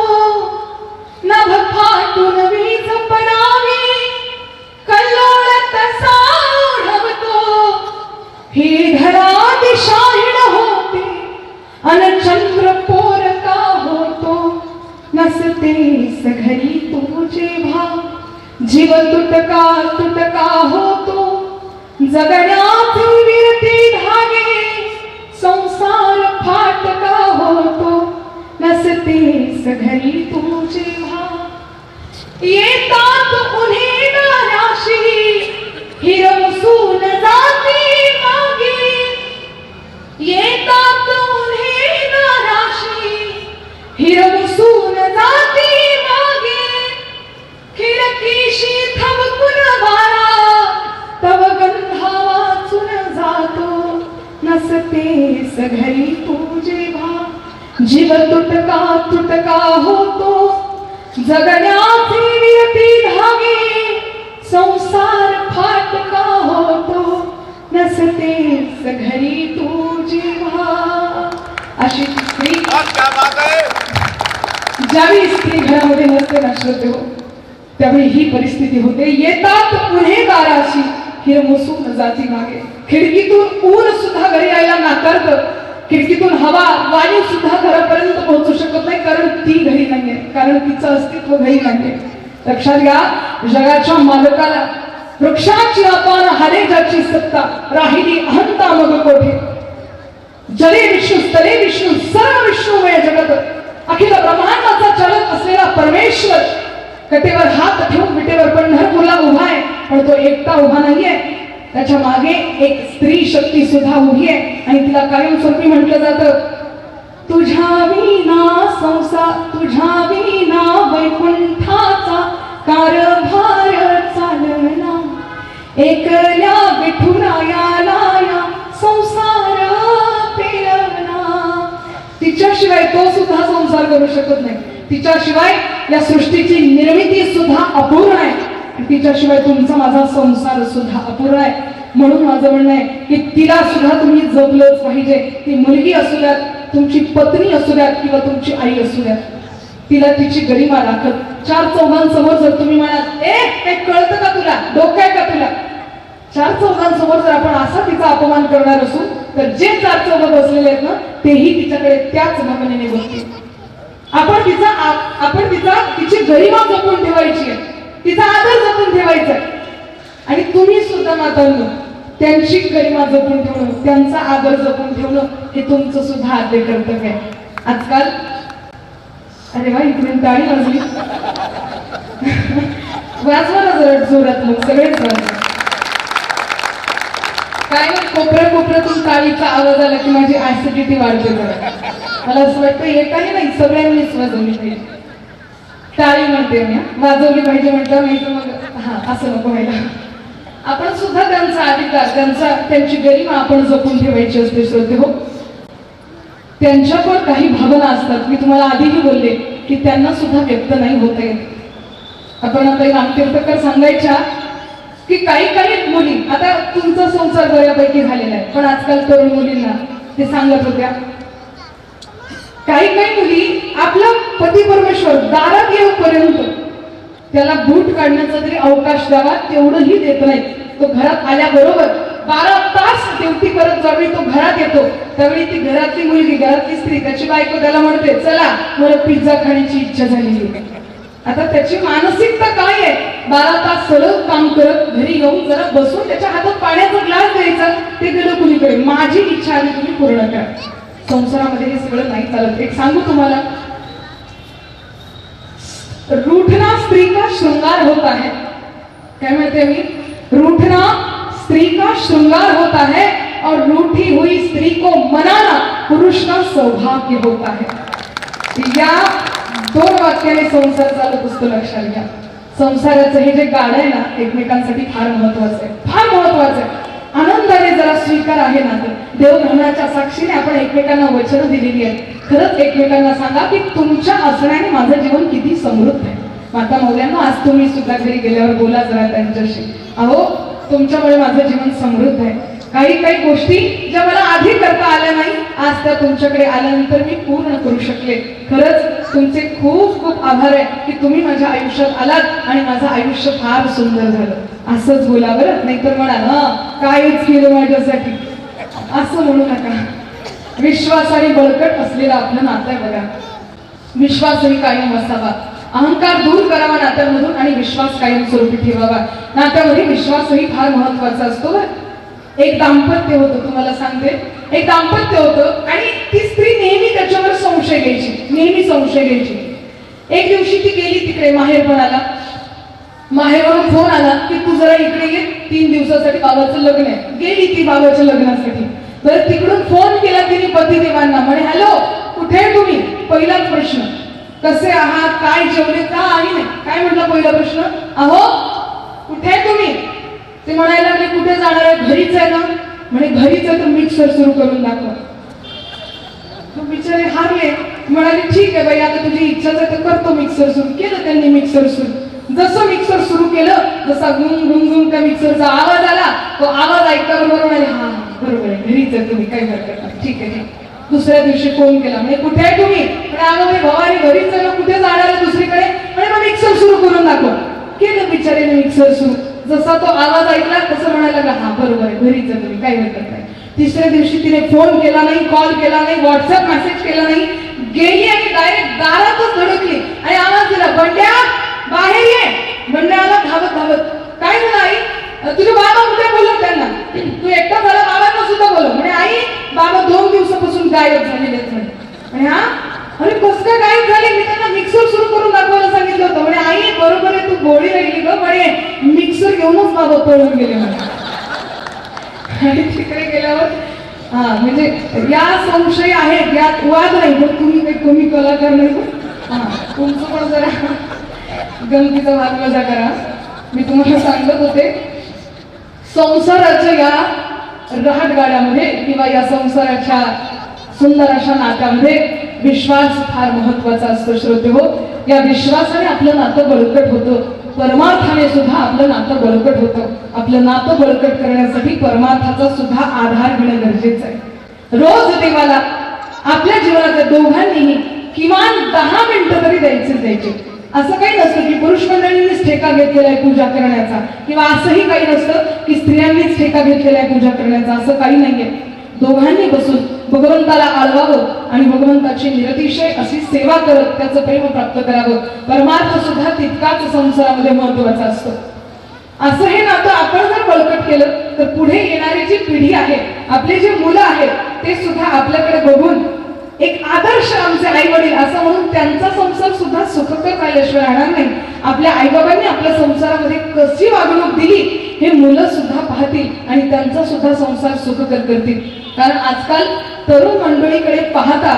नभ फाटून वीज पडावी, कल्लोळ कसा ओढवतो. ही धरा दिशाहीन होते अन चंद्र पोरका होतो. नसतेस घरी तू जेव्हा जीव तुटका होतो, जगण्याचे विरती धागे संसार फाटका होतो. नसतेस घरी तू जेव्हा येतात उन्हे नाराशी, हिरमसून जाती मागे. येतात उन्हे नाराशी, हिरमसून जाती मागे. खिडकीशी थबकून वारा तव गंधा वाचून जातो. नसतेस घरी तू जेव्हा जीव तुटका होतो, जगण्याचे विरती धागे संसार फाटका होतो. नसतेस घरी तू जेव्हा. अशी स्त्री ज्यावेळी स्त्री घरामध्ये नसते ना श्रोते हो, त्यावेळी ही परिस्थिती होते. येतात पुन्हे दाराशी, हिरमुसून जाती मागे. खिडकीतून ऊन सुद्धा घरी यायला नाकारतं खिडकीतून हवा वायू सुद्धा घरापर्यंत पोहोचू शकत नाही, कारण ती घरी नाहीये, कारण तिचं अस्तित्व घरी नाहीये. लक्षात घ्या, जगाच्या मालकाला वृक्षाची अपान हारे ज्याची सत्ता, राहिली अहंता मग कोठे. जले विष्णू स्थले विष्णू सर्व विष्णुमय जगत, अखिल ब्रह्मांडाचा चालक असलेला परमेश्वर कटेवर हात ठेवून विटेवर पंढरपूरला उभा आहे. पण तो एकटा उभा नाहीये, त्याच्या मागे एक स्त्री शक्ती सुद्धा उभी आहे आणि तिला कायमस्वरूपी म्हटलं जातं, तुझ्या विना संसार, तुझ्या विना वैकुंठाचा कारभार चालना, एकल्या विठुरायाला या संसार पेलना. तिच्याशिवाय तो सुद्धा संसार करू शकत नाही, तिच्याशिवाय या सृष्टीची निर्मिती सुद्धा अपूर्ण आहे, तिच्याशिवाय तुमचा माझा संसार सुद्धा अपूर्ण आहे. म्हणून माझं म्हणणं आहे की तिला सुद्धा तुम्ही जपलंच पाहिजे. ती मुलगी असू द्यात, तुमची पत्नी असू द्यात किंवा तुमची आई असू द्यात, तिला तिची गरिमा राखत चार चौघांसमोर जर तुम्ही म्हणाल, ए कळतं का तुला, डोकं आहे का तुला, चार चौघांसमोर जर आपण असा तिचा अपमान करणार असू तर जे चार चौघ बसलेले आहेत ना तेही तिच्याकडे त्याच भावनेने बघतील. आपण तिची गरिमा जपून ठेवायची आहे, तिचा आदर जपून ठेवायचा आहे. आणि तुम्ही सुद्धा मातांनो त्यांची गरिमा जपून ठेवणं, त्यांचा आदर जपून ठेवणं हे तुमचं सुद्धा आद्य कर्तव्य आहे. आजकाल अरे वा, इकडून टाळी वाजली, वाजवा ना जरा जोरात, मग सगळेच वाजवा. काय कोपऱ्यातून टाळीचा आवाज आला की माझी ऍसिडिटी वाढते. मला असं वाटतं एकाने नाही, सगळ्यांनीच वाजवली पाहिजे. टाळी म्हणते मी, वाजवली पाहिजे म्हटलं, नाही तर मग हा असं नको व्हायला. आपण सुद्धा त्यांचा अधिकार, त्यांची गरिमा आपण जपून ठेवायची असते. श्रोते हो, त्यांच्या पण काही भावना असतात. मी तुम्हाला आधीही बोलले की त्यांना सुद्धा व्यक्त नाही होता येत. आपण आता नामतीर्थकर सांगायच्या की काही मुली, आता तुमचा संसार बऱ्यापैकी झालेला आहे, पण आजकाल तरुण मुलींना ते सांगत होत्या, काही मुली आपला पती परमेश्वर दारात येऊपर्यंत त्याला बूट काढण्याचा तरी अवकाश द्यावा तेवढंही देत नाही. तो घरात आल्याबरोबर 12 तास ड्युटी करत ज्यावेळी तो घरात येतो त्यावेळी ती घरातली मुलगी, घरातली स्त्री, त्याची बायको त्याला म्हणते, चला मला पिझ्झा खाण्याची इच्छा झालेली आहे. आता त्याची मानसिकता काय आहे, 12 तास सलग काम करत घरी येऊन जरा बसून त्याच्या हातात पाण्याचा ग्लास द्यायचा, ते गेलं कुणीकडे, माझी इच्छा आहे तुम्ही पूर्ण करा. संसारामध्ये हे सगळं नाही चालत. एक सांगू तुम्हाला, रूठना स्त्री का श्रृंगार होता है. क्या म्हणते मी, रूठना स्त्री का श्रृंगार होता है और रूठी हुई स्त्री को मनाना पुरुष का सौभाग्य होता है. या 2 वाक्याने संसार चालत असतो. लक्षात घ्या, संसाराचं हे जे गाड आहे ना एकमेकांसाठी फार महत्वाचं आहे, फार महत्वाचं आहे. आनंदाने जरा स्वीकार आहे ना तर देवधर्माच्या साक्षीने आपण एकमेकांना वचन दिलेली आहेत. खरंच एकमेकांना सांगा की तुमच्या असण्याने माझं जीवन किती समृद्ध आहे. माता मौल्यांना आज तुम्ही सुद्धा घरी गेल्यावर बोला जरा त्यांच्याशी, अहो तुमच्यामुळे माझं जीवन समृद्ध आहे. काही गोष्टी ज्या मला आधी करता आल्या नाही, आज त्या तुमच्याकडे आल्यानंतर मी पूर्ण करू शकले. खरंच तुमचे खूप खूप आभार आहे की तुम्ही माझ्या आयुष्यात आलात आणि माझं आयुष्य फार सुंदर झालं. असंच बोला बरं, नाहीतर म्हणा काहीच केलं माझ्यासाठी असं म्हणू नका. विश्वास आणि बळकट असलेलं आपलं नातं आहे बघा. विश्वासही कायम असावा, अहंकार दूर करावा नात्यामधून आणि विश्वास कायमस्वरूपी ठेवावा. नात्यामध्ये विश्वासही फार महत्वाचा असतो. एक दाम्पत्य होतं, तुम्हाला सांगते, एक दाम्पत्य होतं आणि ती स्त्री नेहमी त्याच्यावर संशय घ्यायची, नेहमी संशय घ्यायची. एक दिवशी ती गेली तिकडे माहेरपणाला, माहेरवरून फोन आला की तू जरा इकडे ये, 3 दिवसासाठी बाबाचं लग्न आहे. गेली ती बाबाच्या लग्नासाठी. बरं तिकडून फोन केला तिने पतिदेवांना, म्हणे हॅलो कुठे आहे तुम्ही. पहिलाच प्रश्न, कसे आहात, काय जेवले, काही नाही. काय म्हटलं पहिला प्रश्न, अहो कुठे आहे तुम्ही. ते म्हणायला लागले कुठे जाणार आहे, घरीच आहे ना. म्हणे घरीच आहे तर मिक्सर सुरू करून दाखव. बिचारे हारले, म्हणाले ठीक आहे बाई आता तुझी इच्छा आहे तर करतो मिक्सर सुरू. केलं त्यांनी मिक्सर सुरू. जसं मिक्सर सुरू केलं जसा गुंग गुंग गुंग त्या मिक्सरचा आवाज आला, तो आवाज ऐकता बरोबर म्हणाले हा बरोबर आहे घरीच आहे तुम्ही, काही हरकत नाही, ठीक आहे. दुसऱ्या दिवशी फोन केला, म्हणजे कुठे आहे तुम्ही. पण अगं मी भवानी घरीच आहे, कुठे जाणार आहे दुसरीकडे. म्हणजे मग मिक्सर सुरू करून दाखव. केलं बिचारीने मिक्सर सुरू. जसा तो आवाज ऐकला तसं म्हणायला लागला हा बरोबर आहे घरीच आहे तुम्ही, काही हरकत नाही. तिसऱ्या दिवशी तिने फोन केला नाही, कॉल केला नाही, व्हॉट्सअप मेसेज केला नाही, गेली आणि डायरेक्ट दारातच धडकली आणि आवाज दिला, बंड्या बाहेर ये. बंड्या आला धावत धावत. काय झालं आई? तुझे बाबा कुठे? बोलव त्यांना. तू एकटा झाला, बाबांना सुद्धा बोलव. म्हणे आई बाबा 2 दिवसापासून गायब झालेले आहेत म्हणे. म्हणे हा? अरे कसं काय गायब झाले? मी त्यांना मिक्सर सुरू करून दाखवायला सांगितलं होतं. म्हणे आई बरोबर आहे, तू गोळी राहिली ग. म्हणे मिक्सर घेऊनच बाबा पळून गेले म्हणे. आणि तिकडे गेल्यावर म्हणजे या संशय आहेत, यात वाद नाही, पण तुम्ही काही कमी कलाकार नाही. तुमचं पण जरा गमतीचा भाग मजा करा. मी तुम्हाला सांगत होते, संसाराच्या या रहाटगाड्यामध्ये किंवा या संसाराच्या सुंदर अशा नात्यामध्ये विश्वास फार महत्वाचा असतो. श्रोते हो, या विश्वासाने आपलं नातं बळकट होतं, परमार्थाने सुद्धा आपलं नातं बळकट होतं. आपलं नातं बळकट करण्यासाठी परमार्थाचा सुद्धा आधार घेणं गरजेचं आहे. रोज देवाला आपल्या जीवनातल्या दोघांनीही किमान 10 मिनिटं तरी द्यायचे. असं काही नसतं की पुरुष मंडळींनीच ठेका घेतलेला आहे पूजा करण्याचा, किंवा असंही काही नसतं की स्त्रियांनीच ठेका घेतलेला आहे पूजा करण्याचा. असं काही नाहीये. दोघांनी बसून भगवंताला आळवावं आणि भगवंताची निरतिशय अशी सेवा करत त्याचं प्रेम प्राप्त करावं. परमार्थ सुद्धा तितकाच संसारामध्ये महत्वाचा असतो. असं हे नातं आपण जर बळकट केलं तर पुढे येणारी जी पिढी आहे, आपले जे मुलं आहेत, ते सुद्धा आपल्याकडे बघून एक आदर्श आमचे आई वडील असं म्हणून त्यांचा संसार सुद्धा सुखकर राहिल्याशिवाय राहणार नाही. आपल्या आईबाबांनी आपल्या संसारामध्ये कशी वागणूक दिली हे मुलं सुद्धा पाहतील आणि त्यांचा सुद्धा संसार सुखकर करतील. कारण आजकाल तरुण मंडळीकडे पाहता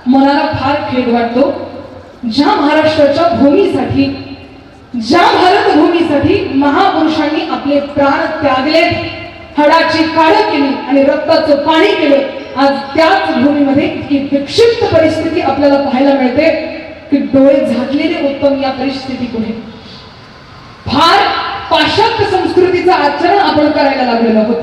मनाला फार खेद वाटतो. ज्या महाराष्ट्राच्या भूमीसाठी, ज्या भारत भूमीसाठी महापुरुषांनी आपले प्राण त्यागले, हाडाची काढ केली आणि रक्ताचं पाणी केलं, आज त्याच भूमीमध्ये इतकी विक्षिप्त परिस्थिती आपल्याला पाहायला मिळते की डोळे झाकलेले उत्तम या परिस्थिती पुढे. फार पाश्चात्य संस्कृतीचं आचरण आपण करायला लागलेलो आहोत.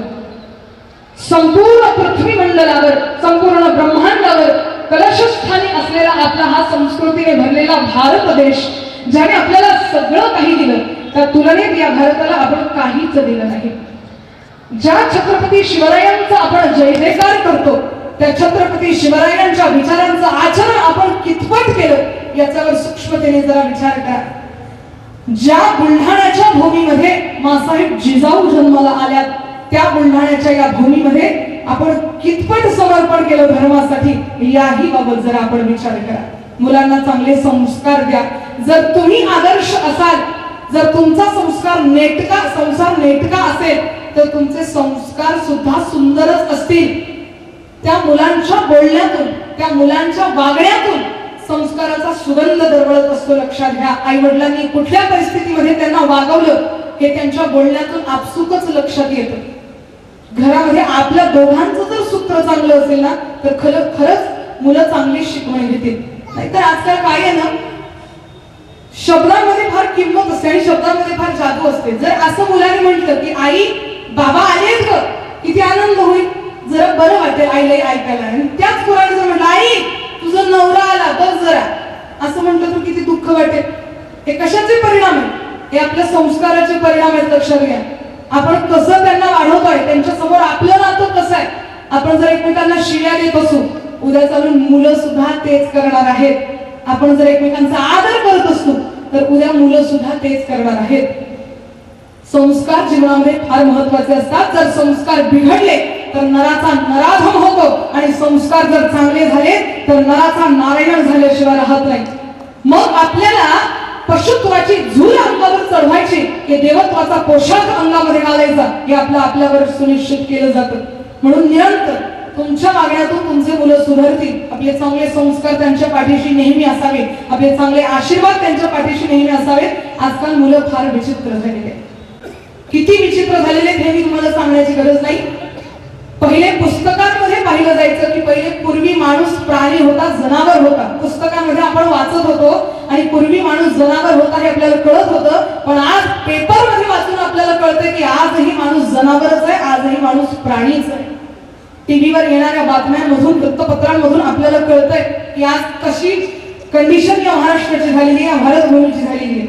संपूर्ण पृथ्वी मंडलावर, संपूर्ण ब्रह्मांडावर कलशस्थानी असलेला आपला हा संस्कृतीने भरलेला भारत देश, ज्याने आपल्याला सगळं काही दिलं, त्या तुलनेत या भारताला आपण काहीच दिलं नाही. ज्या छत्रपती शिवरायांचा आपण जय जयकार करतो, त्या छत्रपती शिवरायांच्या विचारांचं आचरण आपण कितपत केलं याच्यावर सूक्ष्मतेने जरा विचार करा. ज्या बुलढाण्याच्या भूमीमध्ये मासाहेब जिजाऊ जन्माला आल्यात, त्या बुलढाण्याच्या या भूमीमध्ये आपण कितपत समर्पण केलं धर्मासाठी, याही बाबत जरा आपण विचार करा. मुलांना चांगले संस्कार द्या. जर तुम्ही आदर्श असाल, जर तुमचा संस्कार संसार नेटका असेल, तर तुमचे संस्कार सुद्धा सुंदरच असतील. त्या मुलांच्या बोलण्यातून, त्या मुलांच्या वागण्यातून संस्काराचा सुगंध दरवळत असतो. लक्षात घ्या. आई वडिलांनी कुठल्या परिस्थितीमध्ये त्यांना वागवलं हे त्यांच्या बोलण्यातून आपसुकच लक्षात येतं. घरामध्ये आपल्या दोघांचं जर सूत्र चांगलं असेल ना, तर खरंच मुलं चांगली शिकवण घेतील. नाहीतर आजकाल काय आहे ना, शब्दांमध्ये फार किंमत असते आणि शब्दांमध्ये फार जादू असते. जर असं मुलाने म्हटलं की आई बाबा आलेत ग, किती आनंद होईल, जरा बरं वाटेल आईलाही ऐकायला. आणि त्याच पोराने जर म्हटलं आई तुझा नवरा आला बस जरा, असं म्हटलं तर किती दुःख वाटेल. हे कशाचे परिणाम आहे? हे आपल्या संस्काराचे परिणाम आहेत. लक्षात घ्या. आपण कसं त्यांना वाढवतोय, त्यांच्या समोर आपलं नातं कसं आहे. आपण जर एकमेकांना शिव्या देत असू, उद्या चालून मुलं सुद्धा तेच करणार आहेत. आपण जर एकमेकांचा आदर करत असू, तर उद्या मुलं सुद्धा तेच करणार आहेत. संस्कार जीवनामध्ये फार महत्वाचे असतात. जर संस्कार बिघडले तर नराचा नराधम होतो, आणि संस्कार जर चांगले झाले तर नराचा नारायण झाल्याशिवाय राहत नाही. मग आपल्याला पशुत्वाची झूल अंगावर चढवायची की देवत्वाचा पोशाख अंगामध्ये घालायचा, हे आपल्यावर सुनिश्चित केलं जातं. म्हणून निरंतर तुमच्या वागण्यातून तुमचे मुलं सुधारतील. आपले चांगले संस्कार त्यांच्या पाठीशी नेहमी असावे, आपले चांगले आशीर्वाद त्यांच्या पाठीशी नेहमी असावेत. आजकाल मुलं फार विचित्र झालेले आहेत. किती विचित्र झालेले हे मी तुम्हाला सांगण्याची गरज नाही. पहिले पुस्तकांमध्ये पाहिलं जायचं की पहिले पूर्वी माणूस प्राणी होता, जनावर होता. पुस्तकांमध्ये आपण वाचत होतो आणि पूर्वी माणूस जनावर होता हे आपल्याला कळत होतं. पण आज पेपरमध्ये वाचून आपल्याला कळतंय की आजही माणूस जनावरच आहे, आजही माणूस प्राणीच आहे. टीव्हीवर येणाऱ्या बातम्यांमधून, वृत्तपत्रांमधून आपल्याला कळतंय की आज कशी कंडिशन या महाराष्ट्राची झालेली आहे, भारत भूमीची झालेली आहे.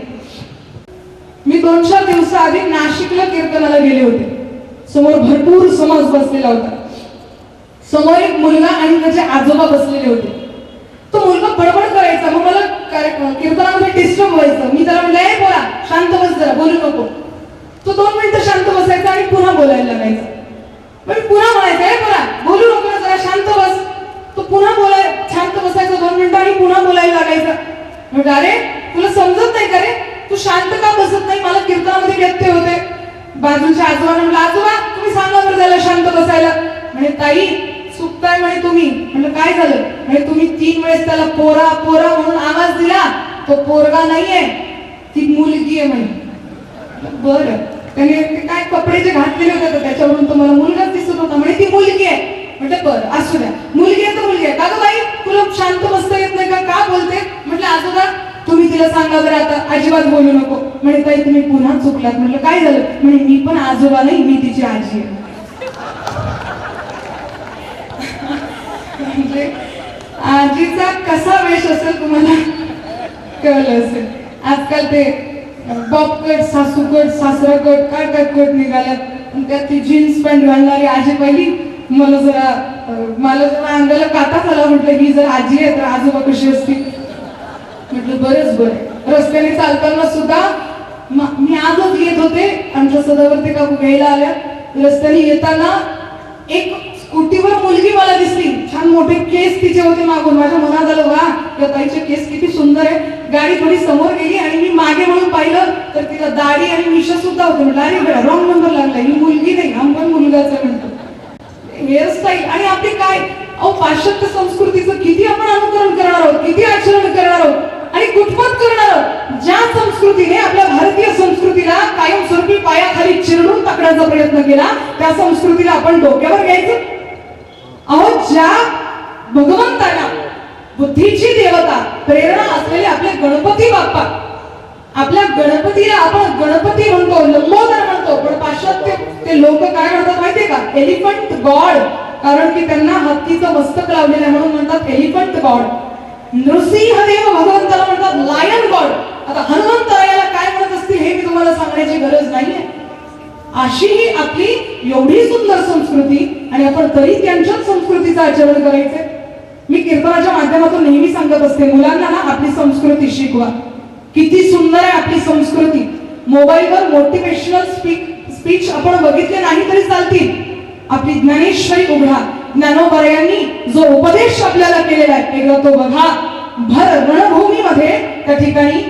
मी 2-4 दिवसाआधी नाशिकला कीर्तनाला गेले होते. समोर भरपूर समाज बसलेला होता. समोर एक मुलगा आणि त्याचे आजोबा बसलेले होते. तो मुलगा बडबड करायचा, मग मला कीर्तनामध्ये डिस्टर्ब व्हायचं. मी त्याला म्हणलं, ए बोला, शांत बस जरा, बोलू नको. तो 2 मिनिटं शांत बसायचा आणि पुन्हा बोलायला लागायचा. मग मी पुन्हा म्हणायचं, ए बोला, बोलू नको ना, जरा शांत बस. तो पुन्हा शांत बसायचा 2 मिनिटं आणि पुन्हा बोलायला लागायचा. म्हणजे अरे तुला समजत नाही का रे, तू शांत का बसत नाही, मला कीर्तनामध्ये व्यत्यय होते. बाजूच्या आजोबांना म्हणलं, आजोबा तुम्ही सांगा बरं त्याला शांत बसायला. म्हणजे ताई चुकताय म्हणे तुम्ही. म्हणलं काय झालं? म्हणजे तुम्ही 3 वेळेस त्याला पोरा पोरा म्हणून आवाज दिला, तो पोरगा नाहीये, ती मुलगी आहे म्हणे. बरं, त्याने काय कपडे जे घातलेले होते त्याच्यावरून तुम्हाला मुलगाच दिसत होता, म्हणे ती मुलगी आहे. म्हटलं बरं असू द्या, मुलगी आहे तर मुलगी आहे. का गं बाई तुला शांत बसता येत नाही का बोलते? म्हटलं आजोबा तुम्ही तिला सांगा बरं आता अजिबात बोलू नको. म्हणे ताई तुम्ही पुन्हा चुकलात. म्हटलं काय झालं? म्हणे मी पण आजोबा नाही, मी तिची आजी आहे. म्हणजे आजीचा कसा वेश असेल तुम्हाला कळलं असेल. आजकाल ते बॉबकट, सासूकट, सासराकट, काय काय कट निघाल्यात. त्यात ती जीन्स पॅन्ट घालणारी आजी पहिली मला जरा अंगाला काटाच आला. म्हटलं ही जर आजी आहे तर आजोबा कशी असतील. म्हटलं बरंच बरं. रस्त्याने चालताना सुद्धा मी आजच येत होते, आमच्या सदावरती काकू घ्यायला आल्या. रस्त्याने येताना एक स्कूटीवर मुलगी मला दिसली, छान मोठे केस तिचे होते मागून. माझ्या मनात आलं वा त्या ताईचे केस किती सुंदर आहे. गाडी थोडी समोर गेली आणि मी मागे म्हणून पाहिलं तर तिला दाढी आणि मिशा सुद्धा होते. म्हटलं अरे बरं, रॉंग नंबर लागला, ही मुलगी नाही, हा पण मुलगाच आहे म्हणतो. हेअरस्टाईल आणि आपली काय पाश्चात्य संस्कृतीचं किती आपण अनुकरण करणार आहोत, किती आचरण करणार आहोत आणि कुठपत करणार आहोत. ज्या संस्कृतीने आपल्या भारतीय संस्कृतीला कायमस्वरूपी पायाखाली चिरडून टाकण्याचा प्रयत्न केला, त्या संस्कृतीला आपण डोक्यावर घ्यायचं. अहो ज्या भगवंताला बुद्धीची देवता प्रेरणा असलेले आपले गणपती बाप्पा, आपल्या गणपतीला आपण गणपती म्हणतो, लंबोदर म्हणतो, पण पाश्चात्य ते लोक काय म्हणतात माहितीये का? Elephant God. कारण की त्यांना हत्तीचं मस्तक लावलेलं आहे म्हणून म्हणतात एलिफंट गॉड. नृसिंहदेव भगवंताला म्हणतात लायन गॉड. आता हनुमंतरायाला काय म्हणत असतील हे मी तुम्हाला सांगण्याची गरज नाहीये. अशी ही आपली एवढी सुंदर संस्कृती आणि आपण तरी त्यांच्याच संस्कृतीचं आचरण करायचंय. मी कीर्तनाच्या माध्यमातून नेहमी सांगत असते मुलांना ना आपली संस्कृती शिकवा. किती सुंदर आहे आपली संस्कृती. मोबाईलवर मोटिवेशनल स्पीच आपण बघितले नाही तरी चालतील. आपली ज्ञानेश्वरी उघडा. ज्ञानोबा जो उपदेश आपल्याला केलेला आहे एकदा तो बघा. भर रणभूमीमध्ये त्या ठिकाणी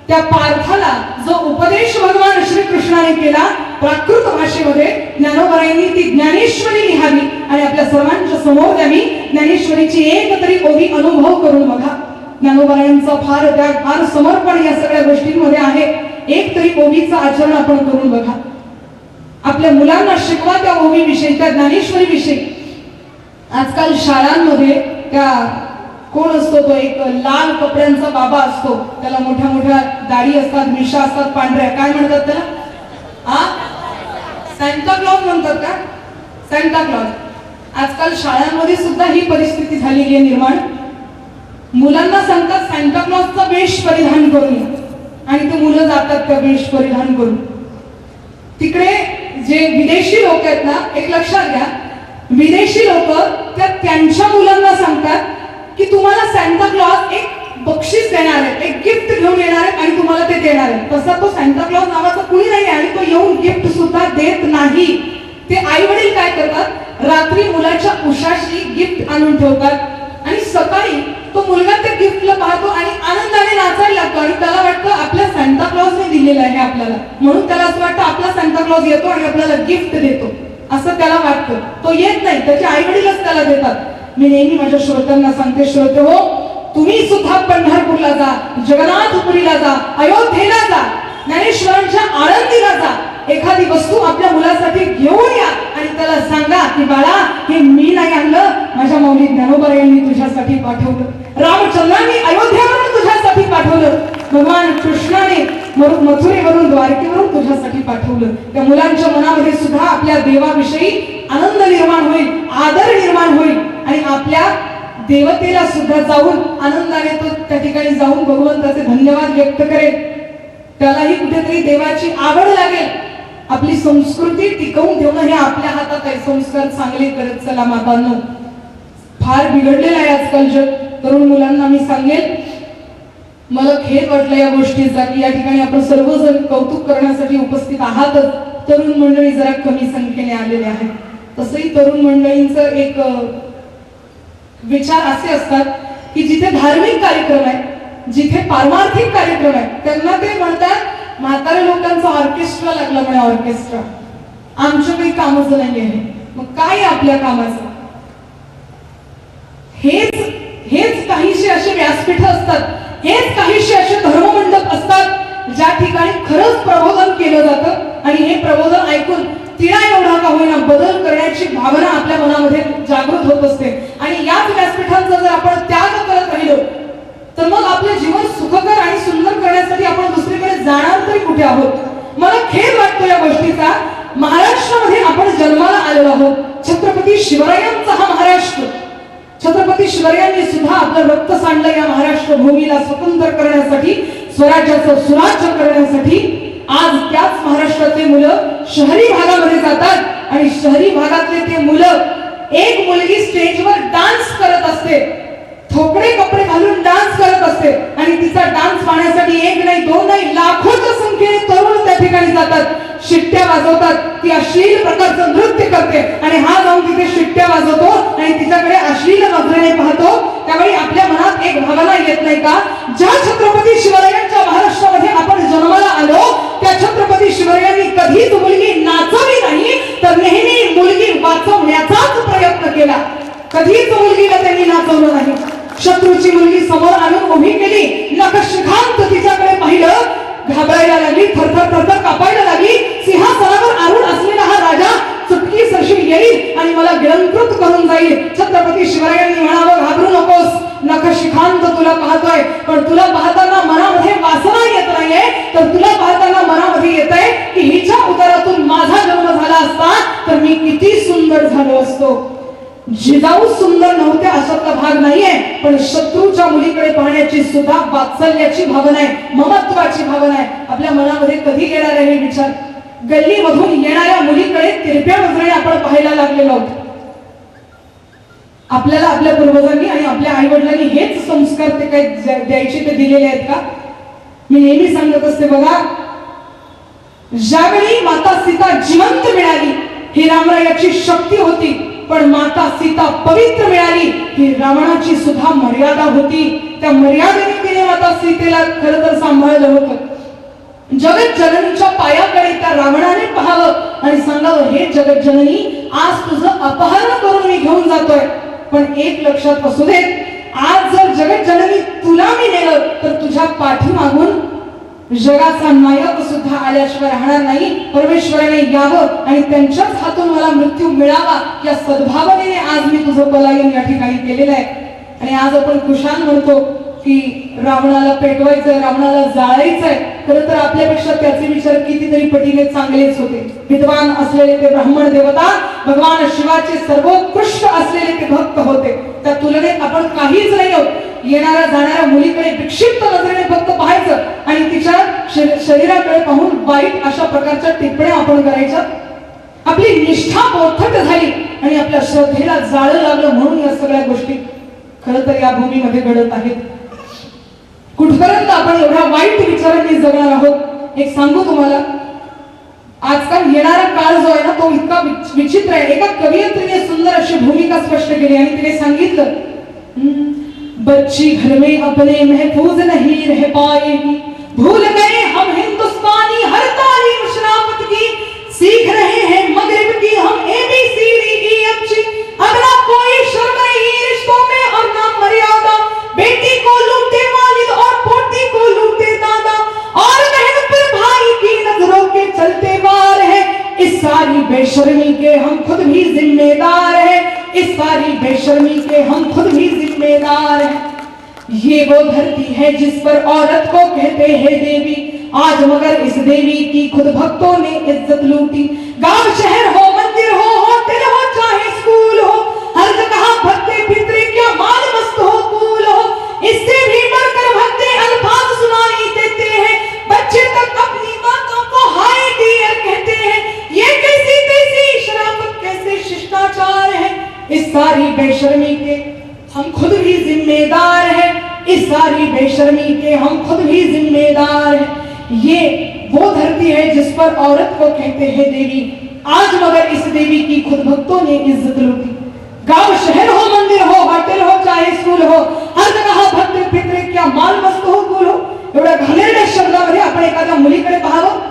त्या पार्थाला जो उपदेश भगवान श्रीकृष्णाने केला प्राकृत भाषेमध्ये, ज्ञानोबरायांनी ती ज्ञानेश्वरी लिहावी आणि आपल्या सर्वांच्या समोर द्यावी. ज्ञानेश्वरीची एक तरी ओवी अनुभव करून बघा. ज्ञानोबरायांचा फार त्याग, फार समर्पण या सगळ्या गोष्टींमध्ये आहे. एक तरी ओवीचं आचरण आपण करून बघा. आपल्या मुलांना शिकवा त्या ओवीविषयी, त्या ज्ञानेश्वरीविषयी. आजकाल शाळांमध्ये त्या कोण असतो तो एक लाल कपड्यांचा बाबा असतो, त्याला मोठ्या मोठ्या दाढी असतात, मिशा असतात पांढऱ्या, काय म्हणतात त्याला? सॅन्टा क्लॉज म्हणतात का? Santa clause. आजकाल शाळांमध्ये सुद्धा ही परिस्थिती झालेली आहे निर्माण. मुलांना सांगतात सॅन्टा क्लॉजचा वेश परिधान करून आणि ते मुलं जातात त्या वेश परिधान करून. तिकडे जे विदेशी लोक आहेत ना, एक लक्षात घ्या, विदेशी लोक त्यांच्या मुलांना सांगतात की तुम्हाला सॅन्टा क्लॉज एक बक्षीस देणार आहे, एक गिफ्ट घेऊन येणार आहे आणि तुम्हाला ते देणार आहे. तसा तो सॅन्टा क्लॉज नावाचा कुणी नाही आणि तो येऊन गिफ्ट सुद्धा देत नाही. ते आई वडील काय करतात, रात्री मुलाच्या उशाशी गिफ्ट आणून ठेवतात आणि सकाळी तो मुलगा त्या गिफ्टला पाहतो आणि आनंदाने नाचायला लागतो आणि त्याला वाटतं आपल्या सॅन्टा क्लॉजने दिलेलं आहे आपल्याला, म्हणून त्याला असं वाटतं आपला सॅन्टा क्लॉज येतो आणि आपल्याला गिफ्ट देतो, असं त्याला वाटतं. तो येत नाही, त्याचे आई वडीलच त्याला देतात. मी नेहमी माझ्या श्रोत्यांना सांगते, श्रोते हो, तुम्ही सुद्धा पंढरपूरला जा, जगन्नाथपुरीला जा, अयोध्येला जा, ज्ञानेश्वरांच्या आळंदीला जा. एखादी वस्तू आपल्या मुलासाठी घेऊन या आणि त्याला सांगा की बाळा हे मी नाही आणलं, माझ्या माऊली ज्ञानोबा यांनी तुझ्यासाठी पाठवलं, रामचंद्रांनी अयोध्येवरून तुझ्यासाठी पाठवलं, भगवान कृष्णाने मथुरेवरून द्वारकेवरून तुझ्यासाठी पाठवलं. त्या मुलांच्या मनामध्ये सुद्धा आपल्या देवाविषयी आनंद निर्माण होईल, आदर निर्माण होईल आणि आपल्या देवतेला सुद्धा जाऊन आनंदाने तो त्या ठिकाणी जाऊन भगवंताचे धन्यवाद व्यक्त करेल. त्यालाही कुठेतरी देवाची आवड लागेल. आपली संस्कृती टिकवून ठेवणं हे आपल्या हातात आहे. संस्कार चांगले करत चला मातांनो. फार बिघडलेलं आहे आजकाल जग. तरुण मुलांना मी सांगेल, मला खेद वाटलं या गोष्टीचा की या ठिकाणी आपण सर्वजण कौतुक करण्यासाठी उपस्थित आहातच, तरुण मंडळी जरा कमी संख्येने आलेले आहेत. तसंही तरुण मंडळींचं एक विचार असे असतात की जिथे धार्मिक कार्यक्रम आहे, जिथे पारमार्थिक कार्यक्रम आहे, त्यांना ते म्हणतात म्हाताऱ्या लोकांचा ऑर्केस्ट्रा लागला म्हणे, ऑर्केस्ट्रा. आमचं काही कामच नाही आहे. मग काय आहे आपल्या कामाचं? हेच काहीशे असे व्यासपीठ असतात, हेच काहीशे असे धर्ममंडप असतात ज्या ठिकाणी खरंच प्रबोधन केलं जातं आणि हे प्रबोधन ऐकून तिला एवढा का होईना बदल करण्याची भावना आपल्या मनामध्ये जागृत होत असते. आणि याच व्यासपीठांचा जर आपण त्याग करत राहिलो तर मग आपले जीवन सुखकर आणि सुंदर करण्यासाठी आपण दुसरीकडे जाणार तरी कुठे आहोत? मला खेद वाटतो या गोष्टीचा. महाराष्ट्रामध्ये आपण जन्माला आलेलो आहोत. छत्रपती शिवरायांचा हा महाराष्ट्र. छत्रपती शिवरायांनी सुद्धा आपलं रक्त सांडलं या महाराष्ट्र भूमीला स्वतंत्र करण्यासाठी, स्वराज्याचं सुराज्य करण्यासाठी. आज त्याच महाराष्ट्रातले मुलं शहरी भागामध्ये जातात आणि शहरी भागातले ते मुलं, एक मुलगी स्टेजवर डान्स करत असते, थोपडे कपडे घालून डान्स करत असते आणि तिचा डान्स पाहण्यासाठी एक नाही दोन नाही लाखोच्या संख्येने तरुण त्या ठिकाणी जातात, शिट्ट्या वाजवतात. ती अश्लील प्रकारचं नृत्य करते आणि हा जाऊन तिथे शिट्ट्या वाजवतो आणि तिच्याकडे अश्लील नजरेने पाहतो. त्यावेळी आपल्या मनात एक भावना येत नाही का, ज्या छत्रपती शिवरायांच्या महाराष्ट्रामध्ये आपण जन्माला आलो त्या छत्रपती शिवरायांनी कधीच मुलगी नाचवली नाही, तर नेहमी मुलगी वाचवण्याचाच प्रयत्न केला. कधीच मुलगीला त्यांनी नाचवलं नाही. शत्रूची मुलगी समोर आणून उभी केली, नखशिखांत तिच्याकडे पाहिलं, घाबरायला लागली, थरथर थरथर कापायला लागली. सिंहासनावर आरूढ असलेला हा राजा चुटकी सरशी येईल आणि मला गिळंकृत करून जाईल. छत्रपती शिवरायांनी म्हणावं, घाबरू नकोस, नखशिखांत तुला पाहतोय, पण तुला पाहताना मनामध्ये वासना येत नाहीये, तर तुला पाहताना मनामध्ये येत आहे की हिच्या उदरातून माझा जन्म झाला असता तर मी किती सुंदर झालो असतो. जिजाऊ सुंदर नव्हत्या अशातला भाग नाहीये, पण शत्रूच्या मुलीकडे पाहण्याची सुद्धा वात्सल्याची भावना आहे, ममत्वाची भावना आहे. आपल्या मनामध्ये कधी येणार आहे हे विचार? गल्लीमधून येणाऱ्या मुलीकडे तिरप्या नजरेने आपण पाहायला लागलेलो आहोत. आपल्याला आपल्या पूर्वजांनी आणि आपल्या आई वडिलांनी हेच संस्कार ते काय द्यायचे ते दिलेले आहेत का? मी नेहमी सांगत असते बघा, ज्यावेळी माता सीता जिवंत मिळाली ही रामरायाची शक्ती होती, पण माता सीता पवित्र मिळाली ही रावणाची सुद्धा मर्यादा होती. त्या मर्यादेने तिने माता सीतेला खरं तर सांभाळलं होतं. जगत जननीच्या पायाकडे त्या रावणाने पाहावं आणि सांगावं, हे जगत जननी, आज तुझं अपहरण करून मी घेऊन जातोय, पण एक लक्षात असू दे, आज जर जगत जननी तुला मी नेलं तर तुझ्या पाठीमागून जगाचा नायक सुद्धा आल्याशिवाय राहणार नाही. परमेश्वराने यावं आणि त्यांच्याच हातून मला मृत्यू मिळावा या सद्भावनेने आज मी तुझं पलायन या ठिकाणी केलेलं आहे. आणि आज आपण खुशाल म्हणतो की रावणाला पेटवायचंय, रावणाला जाळायचंय. खरं तर आपल्यापेक्षा त्याचे विचार कितीतरी पटीने चांगलेच होते. विद्वान असलेले ते ब्राह्मण देवता, भगवान शिवाचे सर्वोत्कृष्ट असलेले ते भक्त होते. त्या तुलनेत आपण काहीच नाही आहोत. येणाऱ्या जाणाऱ्या मुलीकडे विक्षिप्त नजरेने फक्त पाहायचं आणि तिच्या शरीराकडे पाहून वाईट अशा प्रकारच्या टिप्पण्या आपण करायच्या. आपली निष्ठा बोथट झाली आणि आपल्या श्रद्धेला जाळं लागलं, म्हणून या सगळ्या गोष्टी खरं तर या भूमीमध्ये घडत आहेत. कुठपर्यंत आपण एवढ्या वाईट विचारांनी जगणार आहोत? एक सांगू तुम्हाला, आजकाल येणारा काळ जो आहे ना तो इतका विचित्र आहे. एका कवयित्रीने सुंदर अशी भूमिका स्पष्ट केली आणि तिने सांगितलं, बच्ची घर में अपने महफूज नहीं रह पाएगी, भूल गए हम हिंदुस्तानी हर तालीम शराफत की, सीख रहे हैं मगरिब की हम ABCD की अच्छी, अब ना कोई शर्म नहीं रिश्तों में और ना मर्यादा, बेटी को लूटे वालिद और पोती को लूटे दादा, और बहन पर भाई की नजरों के चलते वार है, इस सारी बेशर्मी के हम खुद भी जिम्मेदार हैं, इस सारी बेशर्मी के हम खुद भी जिम्मेदार हैं. ये वो धरती है जिस पर औरत को कहते हैं देवी, आज मगर इस देवी की खुद भक्तों ने इज्जत लूटी. गांव शहर हो, मंदिर हो, होटल हो, चाहे स्कूल हो, हर जगह भक्ते फितरे क्या माल मस्त हो, कूल हो, इससे भी बढ़कर भक्ते अल्फाज सुनाई देते हैं. बच्चे तक अपनी माताओं को हाय डियर कहते हैं. सारी बेशर्मी के हम खुद भी जिम्मेदार हैं, इस सारी बेशर्मी के हम खुद भी जिम्मेदार हैं। ये वो धरती है जिस पर औरत को कहते हैं देवी, आज मगर इस देवी की खुद भक्तों ने इज्जत लूटी। गांव शहर हो, मंदिर हो, हॉटेल हो, चाहे स्कूल हो, हर जगह भक्त फिक्रे क्या माल मस्त हो कुल हो। एवढ्या घाणेरड्या शब्दामध्ये आपण एखाद्या मुलीकडे पाहावं,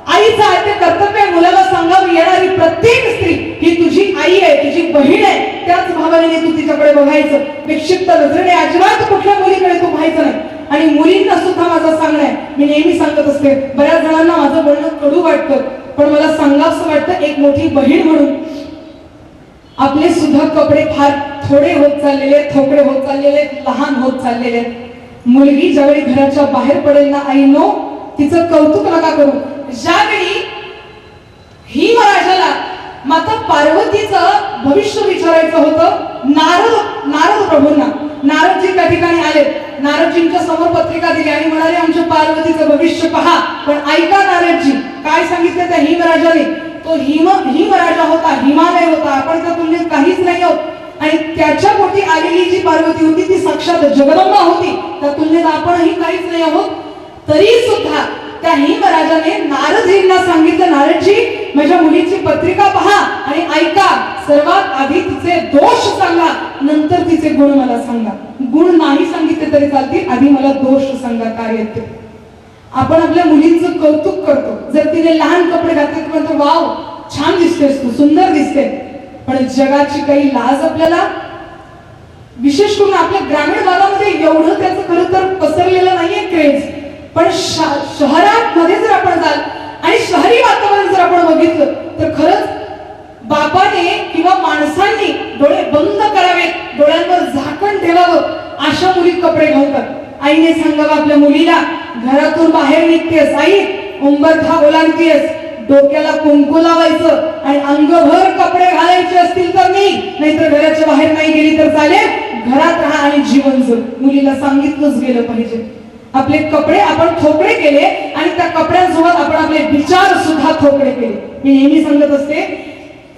आईचं आहे ते कर्तव्य मुलाला सांगावं, येणारी प्रत्येक स्त्री ही तुझी आई आहे, तुझी बहीण आहे, त्याच भावनेने तू तिच्याकडे बघायचं। विक्षिप्त नजरेने अजिबात कुठल्या मुलीकडे तू पाहायचं नाही। आणि मुलींना सुद्धा माझं सांगणं आहे, मी नेहमी सांगत असते, बऱ्याच जणांना माझं बोलणं कडू वाटतं, पण मला सांगावंसं वाटतं एक मोठी बहीण म्हणून, आपले सुद्धा कपडे फार थोडे होत चाललेले, थोकडे होत चाललेले, लहान होत चाललेले। मुलगी ज्यावेळी घराच्या बाहेर पडेल ना आईनो, तिचं कौतुक नका करू। ज्यावेळी हिमराजाला माता पार्वतीचं भविष्य विचारायचं होतं नारद प्रभूंना, नारदजी त्या ठिकाणी आले, नारदजींच्या समोर पत्रिका दिली आणि म्हणाले आमच्या पार्वतीचं भविष्य पहा। पण ऐका नारदजी, काय सांगितलं त्या हिमराजाने? तो हिमराजा होता, हिमालय होता, आपण त्या तुलनेत काहीच नाही आहोत। आणि त्याच्या पोटी आलेली जी पार्वती होती ती साक्षात जगदंबा होती, त्या तुलनेत आपणही काहीच नाही आहोत। तरी सुद्धा त्या हिमराजाने नारदजींना सांगितलं, नारदजी माझ्या मुलीची पत्रिका पहा आणि ऐका, सर्वात आधी तिचे दोष सांगा, नंतर तिचे गुण मला सांगा। गुण नाही सांगितले तरी चालतील, आधी मला दोष सांगा काय येते। आपण आपल्या मुलींचं कौतुक करतो, जर तिने लहान कपडे घातले तर म्हणतो वाव छान दिसतेस तू, सुंदर दिसते। पण जगाची काही लाज आपल्याला, विशेष करून आपल्या ग्रामीण भागामध्ये एवढं त्याचं खरं तर पसरलेलं नाहीये क्रेज, पण शहरात मध्ये जर आपण जाल आणि शहरी वातावरण जर आपण बघितलं तर खरंच बापाने किंवा माणसांनी डोळे बंद करावेत, डोळ्यांवर झाकण ठेवावं, अशा मुली कपडे घालतात। आईने सांगावं आपल्या मुलीला, घरातून बाहेर निघतेस आई, उंबरठा ओलांडतेस, डोक्याला कुंकू लावायचं आणि अंगभर कपडे घालायचे असतील तर नाहीतर घराच्या बाहेर नाही गेली तर चालेल, घरात राहा आणि जीवन जग। मुलीला सांगितलंच गेलं पाहिजे। आपले कपडे आपण थोकडे केले आणि त्या कपड्यांसोबत आपण आपले विचार सुद्धा थोकडे केले। मी नेहमी सांगत असते,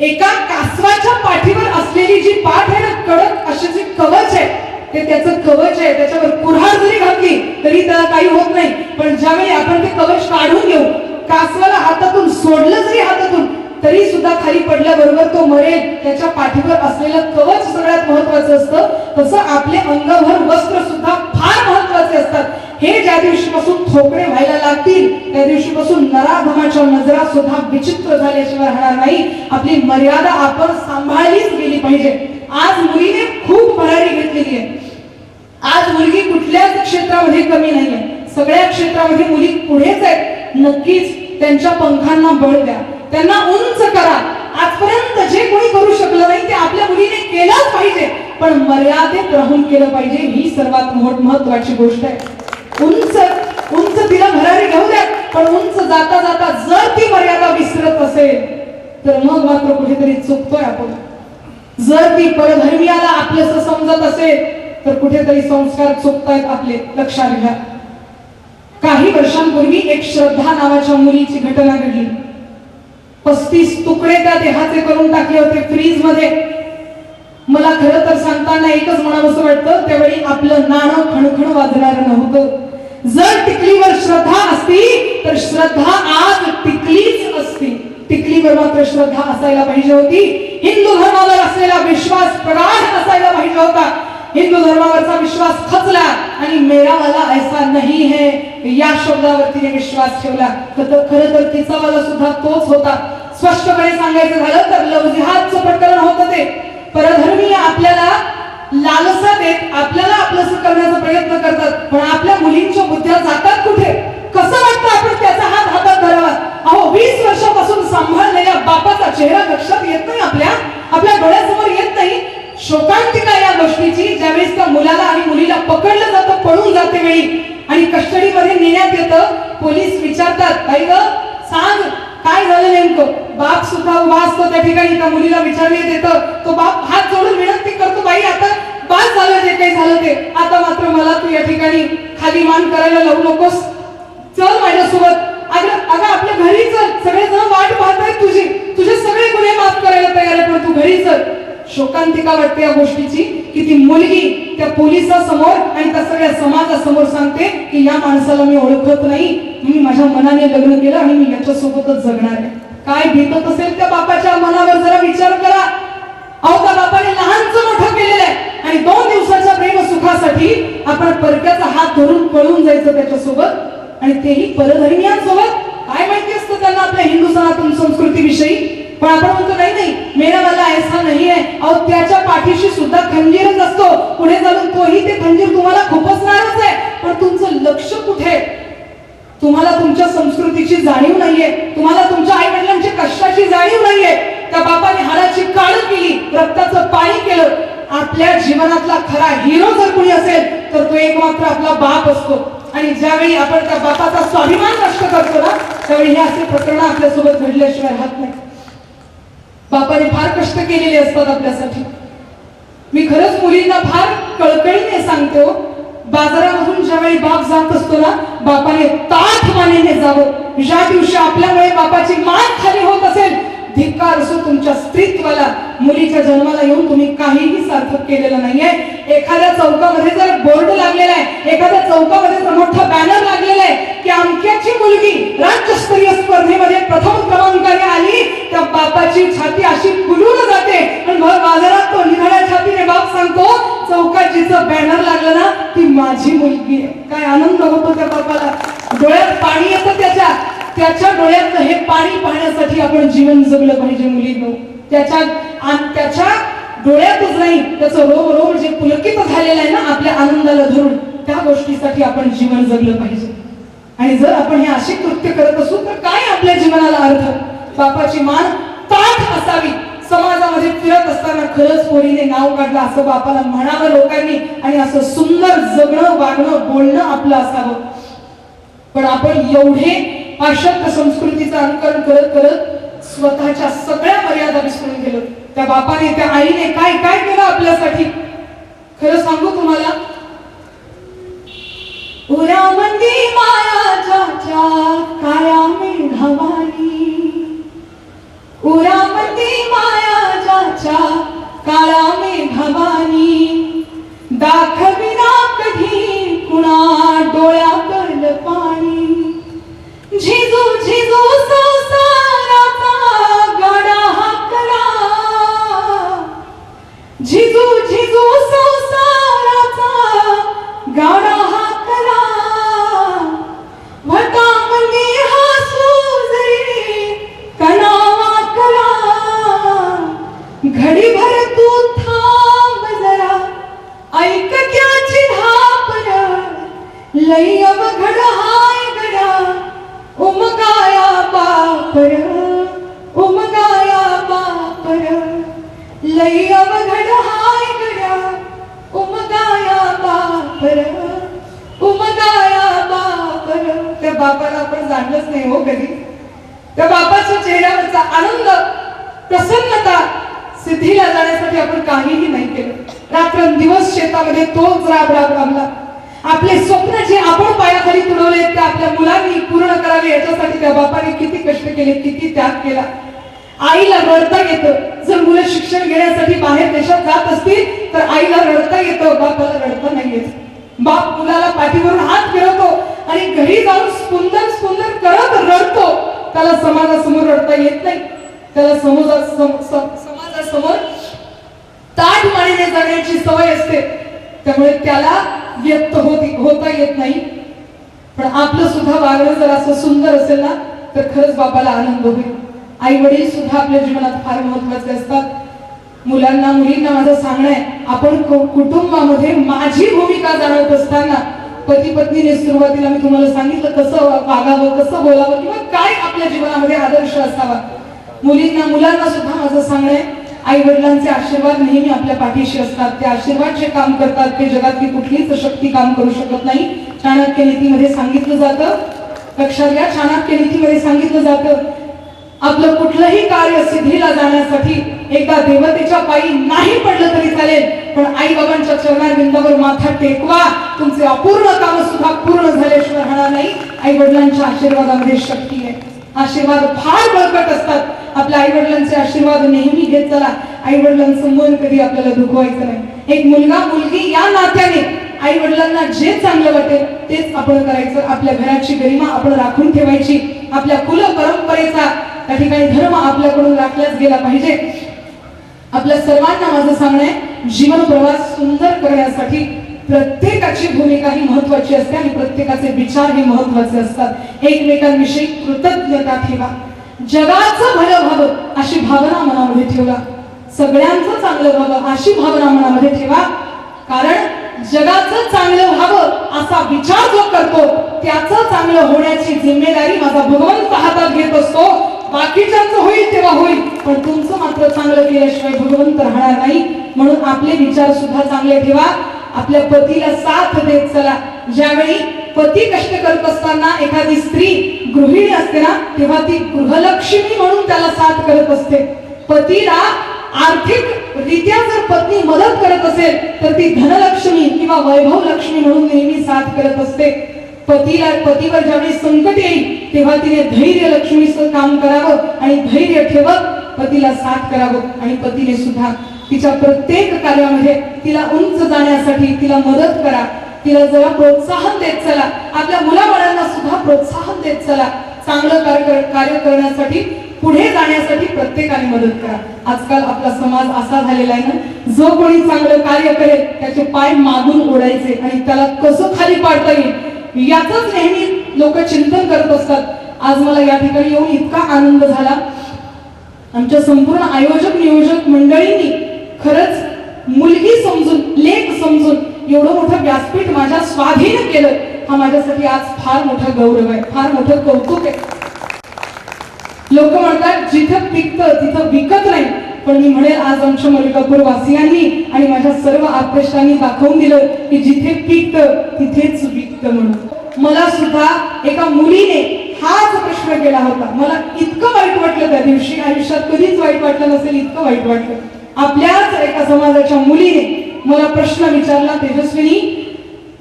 एका कासवाच्या पाठीवर असलेली जी पाठ आहे ना, कडक अशी जी कवच आहे, ते त्याचं कवच आहे, त्याच्यावर कुऱ्हाड जरी घातली तरी त्याला काही होत नाही। पण ज्यावेळी आपण ते कवच काढून घेऊ, कासवाला हातातून सोडलं जरी हातातून, तरी सुद्धा खाली पडल्याबरोबर तो मरेल, त्याच्या पाठीवर असलेलं कवच सगळ्यात महत्वाचं असतं। तसं आपले अंगभर वस्त्र सुद्धा फार महत्वाचे असतात। हे ज्या दिवशीपासून थोकडे व्हायला लागतील त्या दिवशीपासून नराधमाच्या नजरा सुद्धा विचित्र झाल्याशिवाय राहणार नाही। आपली मर्यादा आपण सांभाळलीच गेली पाहिजे। आज मुलीने खूप भरारी घेतलेली आहे, आज मुलगी कुठल्याच क्षेत्रामध्ये कमी नाहीये, सगळ्या क्षेत्रामध्ये मुली पुढेच आहेत। नक्कीच त्यांच्या पंखांना बळ द्या, त्यांना उंच करा। आजपर्यंत जे कोणी करू शकलं नाही ते आपल्या मुलीने केलंच पाहिजे, पण मर्यादेत राहून केलं पाहिजे, ही सर्वात महत्वाची गोष्ट आहे। उंच तिला भरारी घेऊ द्या, पण उंच जाता जाता जर ती मर्यादा विसरत असेल तर मग मात्र कुठेतरी चुकतोय आपण। जर ती परधर्मीयाला आपलंसं समजत असेल तर कुठेतरी संस्कार चुकतायत आपले, लक्षात घ्या। काही वर्षांपूर्वी एक श्रद्धा नावाच्या मुलीची घटना घडली। 35 तुकडे त्या देहाचे करून टाकले होते फ्रीज मध्ये। मला खरं तर सांगताना एकच म्हणावंसं वाटतं, त्यावेळी आपलं नाणं खणखण वाजणार नव्हतं। जर टिकलीवर श्रद्धा असती तर श्रद्धा आज टिकलीच असती, टिकलीवर मात्र श्रद्धा असायला पाहिजे होती। हिंदू धर्मावर असलेला विश्वास प्रगाढ असायला पाहिजे होता। हिंदू धर्मावरचा विश्वास खचला आणि मेरा वाला ऐसा नहीं है या शब्दावर तिने विश्वास ठेवला। खरं तर तिचा वाला सुद्धा तोच होता। स्पष्टपणे सांगायचं झालं तर लव्ह जिहादचं प्रकरण होतं ते। परधर्मीय आपल्याला लालसा देत आपल्याला आपलंसं करण्याचा प्रयत्न करतात, पण आपल्या मुलींच्या बुद्ध्या जातात कुठे? कसं वाटतं आपण त्याचा हात हातात धरावा? अहो 20 वर्षापासून सांभाळलेल्या बापाचा चेहरा लक्षात येत नाही, आपल्या डोळ्यासमोर येत नाही। शोकांतिका या गोष्टीची, ज्यावेळेस त्या मुलाला आणि मुलीला पकडलं जातं पळून जाते वेळी आणि कस्टडीमध्ये नेण्यात येतं, पोलीस विचारतात काय ग सांग काय झालं नेमकं? बाप सुद्धा उभा असतो त्या ठिकाणी, त्या मुलीला विचारण्यात येतं। तो बाप हात जोडून विनंती करतो, बाई आता बास झालं जे काही झालं ते, आता मात्र मला तू या ठिकाणी खाली मान करायला लावू नकोस, चल माझ्यासोबत। अगं आपल्या घरी चल, सगळेजण वाट पाहतायत तुझे सगळे गुन्हे माफ करायला तयार आहे, पण तू घरी चल। शोकांतिका वाटते या गोष्टीची की ती मुलगी त्या पोलिसासमोर आणि त्या सगळ्या समाजासमोर सांगते की या माणसाला मी ओळखत नाही, मी माझ्या मनाने लग्न केलं आणि मी याच्यासोबतच जगणार आहे. काय भीतत असेल त्या बापाच्या मनावर जरा विचार करा. अहो त्या बापाने लहानचं मोठं केलेलं आहे आणि 2 दिवसाच्या प्रेम सुखासाठी आपण परक्याचा हात धरून पळून जायचं त्याच्यासोबत आणि तेही परधर्मियांसोबत. काय माहिती असतं त्यांना आपल्या हिंदू सनातन संस्कृतीविषयी. पण आपण म्हणतो नाही नाही मेरा वाला ऐसा नाही आहे. अहो त्याच्या पाठीशी सुद्धा खंजीरच असतो. पुढे जाऊन तोही ते खंजीर तुम्हाला खुपसणारच आहे. पण तुमचं लक्ष कुठे? तुम्हाला तुमच्या संस्कृतीची जाणीव नाहीये, तुम्हाला तुमच्या आई वडिलांची कष्टाची जाणीव नाहीये. त्या बापाने हाडाची काळ केली, रक्ताचं पाणी केलं. आपल्या जीवनातला खरा हिरो जर कोणी असेल तर तो एक मात्र आपला बाप असतो. आणि ज्यावेळी आपण त्या बापाचा स्वाभिमान नष्ट करतो ना त्यावेळी हे असे प्रकरण आपल्यासोबत घडल्याशिवाय राहत नाही. बापाने फार कष्ट केलेले असतात आपल्यासाठी. मी खरंच मुलींना फार कळकळीने सांगतो, बाजारामधून ज्यावेळी बाप जात असतो ना बापाने ताठ मानेने जावं. ज्या दिवशी आपल्यामुळे बापाची मान खाली होत असेल, धिक्कार असो तुमच्या स्त्रीत्वाला. मुलीच्या जन्माला येऊन तुम्ही काहीही सार्थक केलेलं नाहीये. एखाद्या चौकामध्ये जर बोर्ड लागलेला आहे, एखाद्या चौकामध्ये जर मोठा बॅनर लागलेला आहे की अमक्याची मुलगी राज्यस्तरीय स्पर्धेमध्ये प्रथम क्रमांकाने आली, त्या बापाची छाती अशी फुलून जाते. पण बाजारात तो निघाल्या छातीने बाप सांगतो चौकात जिचं बॅनर लागलं ना ती माझी मुलगी आहे. काय आनंद होतो त्या बापाला. डोळ्यात पाणी येतं त्याच्या डोळ्यातलं हे पाणी पाहण्यासाठी आपण जीवन जगलं पाहिजे मुलींनो. त्याच्या डोळ्यातच नाही त्याचं रोम रोम जे पुलकित झालेलं आहे ना आपल्या आनंदाला धरून, त्या गोष्टीसाठी आपण जीवन जगलं पाहिजे. आणि जर आपण हे अशी कृत्य करत असू तर काय आपल्या जीवनाला अर्थ? बापाची मान ताठ असावी. समाजामध्ये फिरत असताना खरंच पोरीने नाव काढलं असं बापाला म्हणावं लोकांनी आणि असं सुंदर जगणं वागणं बोलणं आपलं असावं. पण आपण एवढे पाश्चात्य संस्कृतीचं अनुकरण करत करत स्वतःच्या सगळ्या मर्यादा विसरून गेलो. त्या बापाने त्या आईने काय काय केलं आपल्यासाठी खरं सांगू तुम्हाला. उरामंदी मायाच्या काळ्या मेघवानी, उरामंदी मायाच्या काळा मेघवानी, दाखविना कधी कुणा डोळ्यातलं पाणी. झिजू झिजू संसाराचा गाडा हाकला, झिजू झिजू संसाराचा गाडा हाकला. भटामंदी हसू जरी कणा वाकला, घडीभर तू थांब जरा ऐक त्याची धापर. लई अवघड हाय गड्या उमगाया बापर, उमगाया बापर. लई अवघड हाय गड्या उमगाया बापर, उमगाया बापर. त्या बापाला आपण जाणलंच नाही हो कधी. त्या बापाच्या चेहऱ्यावरचा आनंद प्रसन्नता सिद्धीला जाण्यासाठी आपण काहीही नाही केलं. रात्रंदिवस शेतामध्ये तोच राब राबला. आपले स्वप्न जे आपण पायाखाली तुडवले ते आपल्या मुलांनी पूर्ण करावे याच्यासाठी त्या बापाने किती कष्ट केले, किती त्याग केला. आईला रडता येतं. जर मुलं शिक्षण घेण्यासाठी बाहेर देशात जात असतील तर आईला रडता येतं, बापाला रडता नाही येत. बाप मुलाला पाठीवरून हात फिरवतो आणि घरी जाऊन स्पुंदन स्पुंदन करत रडतो. त्याला समाजासमोर रडता येत नाही. त्याला समाजासमोर ताठ मानेने जगण्याची सवय असते. त्यामुळे त्याला व्यक्त होता येत नाही. पण आपलं सुद्धा वागणं जर असं सुंदर असेल ना तर खरंच बापाला आनंद होईल. आई वडील सुद्धा आपल्या जीवनात फार महत्वाचे असतात. मुलांना मुलींना माझं सांगणं आहे, आपण कुटुंबामध्ये माझी भूमिका जाणवत असताना पती पत्नीने सुरुवातीला मी तुम्हाला सांगितलं कसं वागावं, कसं बोलावं किंवा काय आपल्या जीवनामध्ये आदर्श असावा. मुलींना मुलांना सुद्धा माझं सांगणं आहे, आई वडिलांचे आशीर्वाद नेहमी आपल्या पाठीशी असतात. ते आशीर्वाद जे काम करतात ते जगातली कुठलीच शक्ती काम करू शकत नाही. चाणक्य नीतीमध्ये सांगितलं जातं, लक्षात घ्या, चाणक्य नीतीमध्ये सांगितलं जातं आपलं कुठलंही कार्य सिद्धीला जाण्यासाठी एकदा देवतेच्या पायी नाही पडलं तरी चालेल, पण आई बाबांच्या चरणारविंदावर माथा टेकवा. तुमचे अपूर्ण काम सुद्धा पूर्ण झाल्याशिवाय राहणार नाही. आई वडिलांच्या आशीर्वादामध्ये शक्ती आहे. आशीर्वाद फार बळकट असतात. आपल्या आई वडिलांचे आशीर्वाद नेहमी घेत चला. आई वडिलांचं मन कधी आपल्याला दुखवायचं नाही. एक मुलगा मुलगी या नात्याने आई वडिलांना जे चांगलं वाटेल तेच आपण करायचं. आपल्या घराची गरिमा आपण राखून ठेवायची. आपल्या कुल परंपरेचा त्या ठिकाणी धर्म आपल्याकडून राखलाच गेला पाहिजे. आपल्या सर्वांना माझं सांगणं आहे, जीवन प्रवास सुंदर करण्यासाठी प्रत्येकाची भूमिका ही महत्वाची असते आणि प्रत्येकाचे विचार हे महत्वाचे असतात. एकमेकांविषयी कृतज्ञता ठेवा. जगाचं भलं व्हावं अशी भावना मनामध्ये ठेवा. सगळ्यांचं चांगलं व्हावं अशी भावना मनामध्ये ठेवा. कारण जगाचं चांगलं व्हावं असा विचार जो करतो त्याचं चांगलं होण्याची जिम्मेदारी माझा भगवंत हातात घेत असतो. बाकीच्यांचं होईल तेव्हा होईल, पण तुमचं मात्र चांगलं केल्याशिवाय भगवंत राहणार नाही. म्हणून आपले विचार सुद्धा चांगले ठेवा. आपल्या पतीला साथ देत चला. ज्यावेळी पती कष्ट करत असताना एखादी स्त्री गृहिणी असते ना, तेव्हा ती गृहलक्ष्मी म्हणून त्याला साथ करत असते. पतीला आर्थिक रित्या जर पत्नी मदत करत असेल तर ती धनलक्ष्मी किंवा वैभव लक्ष्मी म्हणून नेहमी साथ करत असते. पतीवर ज्यावेळी संकट येईल तेव्हा तिने धैर्य लक्ष्मीचं काम करावं आणि धैर्य ठेवत पतीला साथ करावं. आणि पतीने सुद्धा तिच्या प्रत्येक कार्यामध्ये तिला उंच जाण्यासाठी तिला मदत करा. तिला जरा प्रोत्साहन देत चला. आपल्या मुलाबाळांना सुद्धा प्रोत्साहन देत चला. चांगलं कार्य करण्यासाठी पुढे जाण्यासाठी प्रत्येकाने मदत करा. आजकाल आपला समाज असा झालेला आहे ना, जो कोणी चांगलं कार्य करेल त्याचे पाय मागून ओढायचे आणि त्याला कसं खाली पाडता येईल याचंच नेहमी लोक चिंतन करत असतात. आज मला या ठिकाणी येऊन इतका आनंद झाला. आमच्या संपूर्ण आयोजक नियोजक मंडळींनी खरंच मुलगी समजून लेक समजून एवढं मोठं व्यासपीठ माझ्या स्वाधीन केलं. हा माझ्यासाठी आज फार मोठा गौरव आहे, फार मोठं कौतुक आहे. लोक म्हणतात जिथं पिकतं तिथं विकत नाही, पण मी म्हणेल आज आमच्या मलकापूर वासियांनी आणि माझ्या सर्व आप्तेष्टांनी दाखवून दिलं की जिथे पिकतं तिथेच विकतं. म्हणून मला सुद्धा एका मुलीने हाच प्रश्न केला होता. मला इतकं वाईट वाटलं त्या दिवशी, आयुष्यात कधीच वाईट वाटलं नसेल इतकं वाईट वाटलं. आपल्याच एका समाजाच्या मुलीने मला प्रश्न विचारला, तेजस्विनी,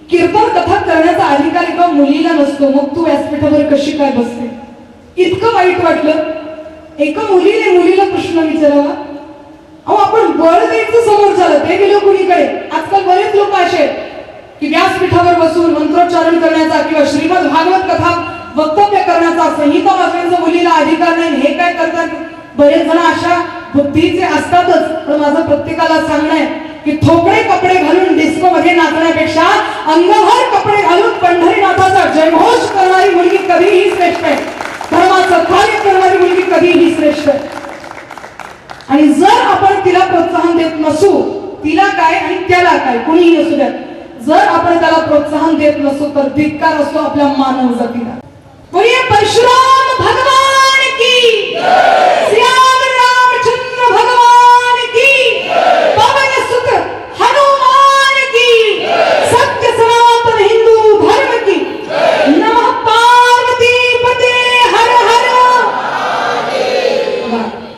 कीर्तन कथा करण्याचा अधिकार एका मुलीला नसतो, मग तू व्यासपीठावर कशी काय बसते? इतकं वाईट वाटलं. एका मुलीला प्रश्न विचारावा. अहो, आपण बळ द्यायचं समोरच्याला, ते गेलो कुणीकडे. आजकाल बरेच लोक असे आहेत की व्यासपीठावर बसून मंत्रोच्चारण करण्याचा किंवा श्रीमद भागवत कथा वक्तव्य करण्याचा, संहिता वाचण्याचा मुलीला अधिकार नाही. हे काय करतात? बरेच जण अशा बुद्धीचे असतातच. पण माझं प्रत्येकाला सांगणं आहे की थोपडे कपडे घालून डिस्को मध्ये नाचण्यापेक्षा अंगभर कपडे घालून पंढरीनाथाचा जयघोष करणारी मुलगी कधीही श्रेष्ठ आहे. धर्माचं कार्य करणारी मुलगी कधीही श्रेष्ठ आहे. आणि जर आपण तिला प्रोत्साहन देत नसू, तिला काय आणि त्याला काय, कोणीही नसू द्या, जर आपण त्याला प्रोत्साहन देत नसू तर धिक्कार असतो आपल्या मानव जातीला. बोलिए परशुराम भगवान की, श्रीराम रामचंद्र भगवान की, पवन सुत हनुमान की, सत्य सनातन हिंदू धर्म की, नमः पार्वती पते हर हर.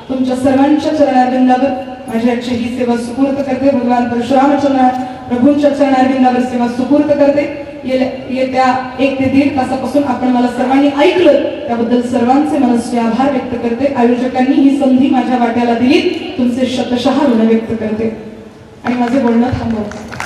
तुमच्या सर्वांच्या चरणारविंदावर माझी आजची ही सेवा सुपूर्त करते. भगवान परशुरामचंद्र प्रभूंच्या चरणारविंदावर सेवा सुपूर्त करते. येत्या 1 ते 1.5 तासापासून आपण मला सर्वांनी ऐकलं त्याबद्दल सर्वांचे मनस्वी आभार व्यक्त करते. आयोजकांनी ही संधी माझ्या वाट्याला दिली, तुमचे शतशः ऋण व्यक्त करते आणि माझे बोलणं थांबवते.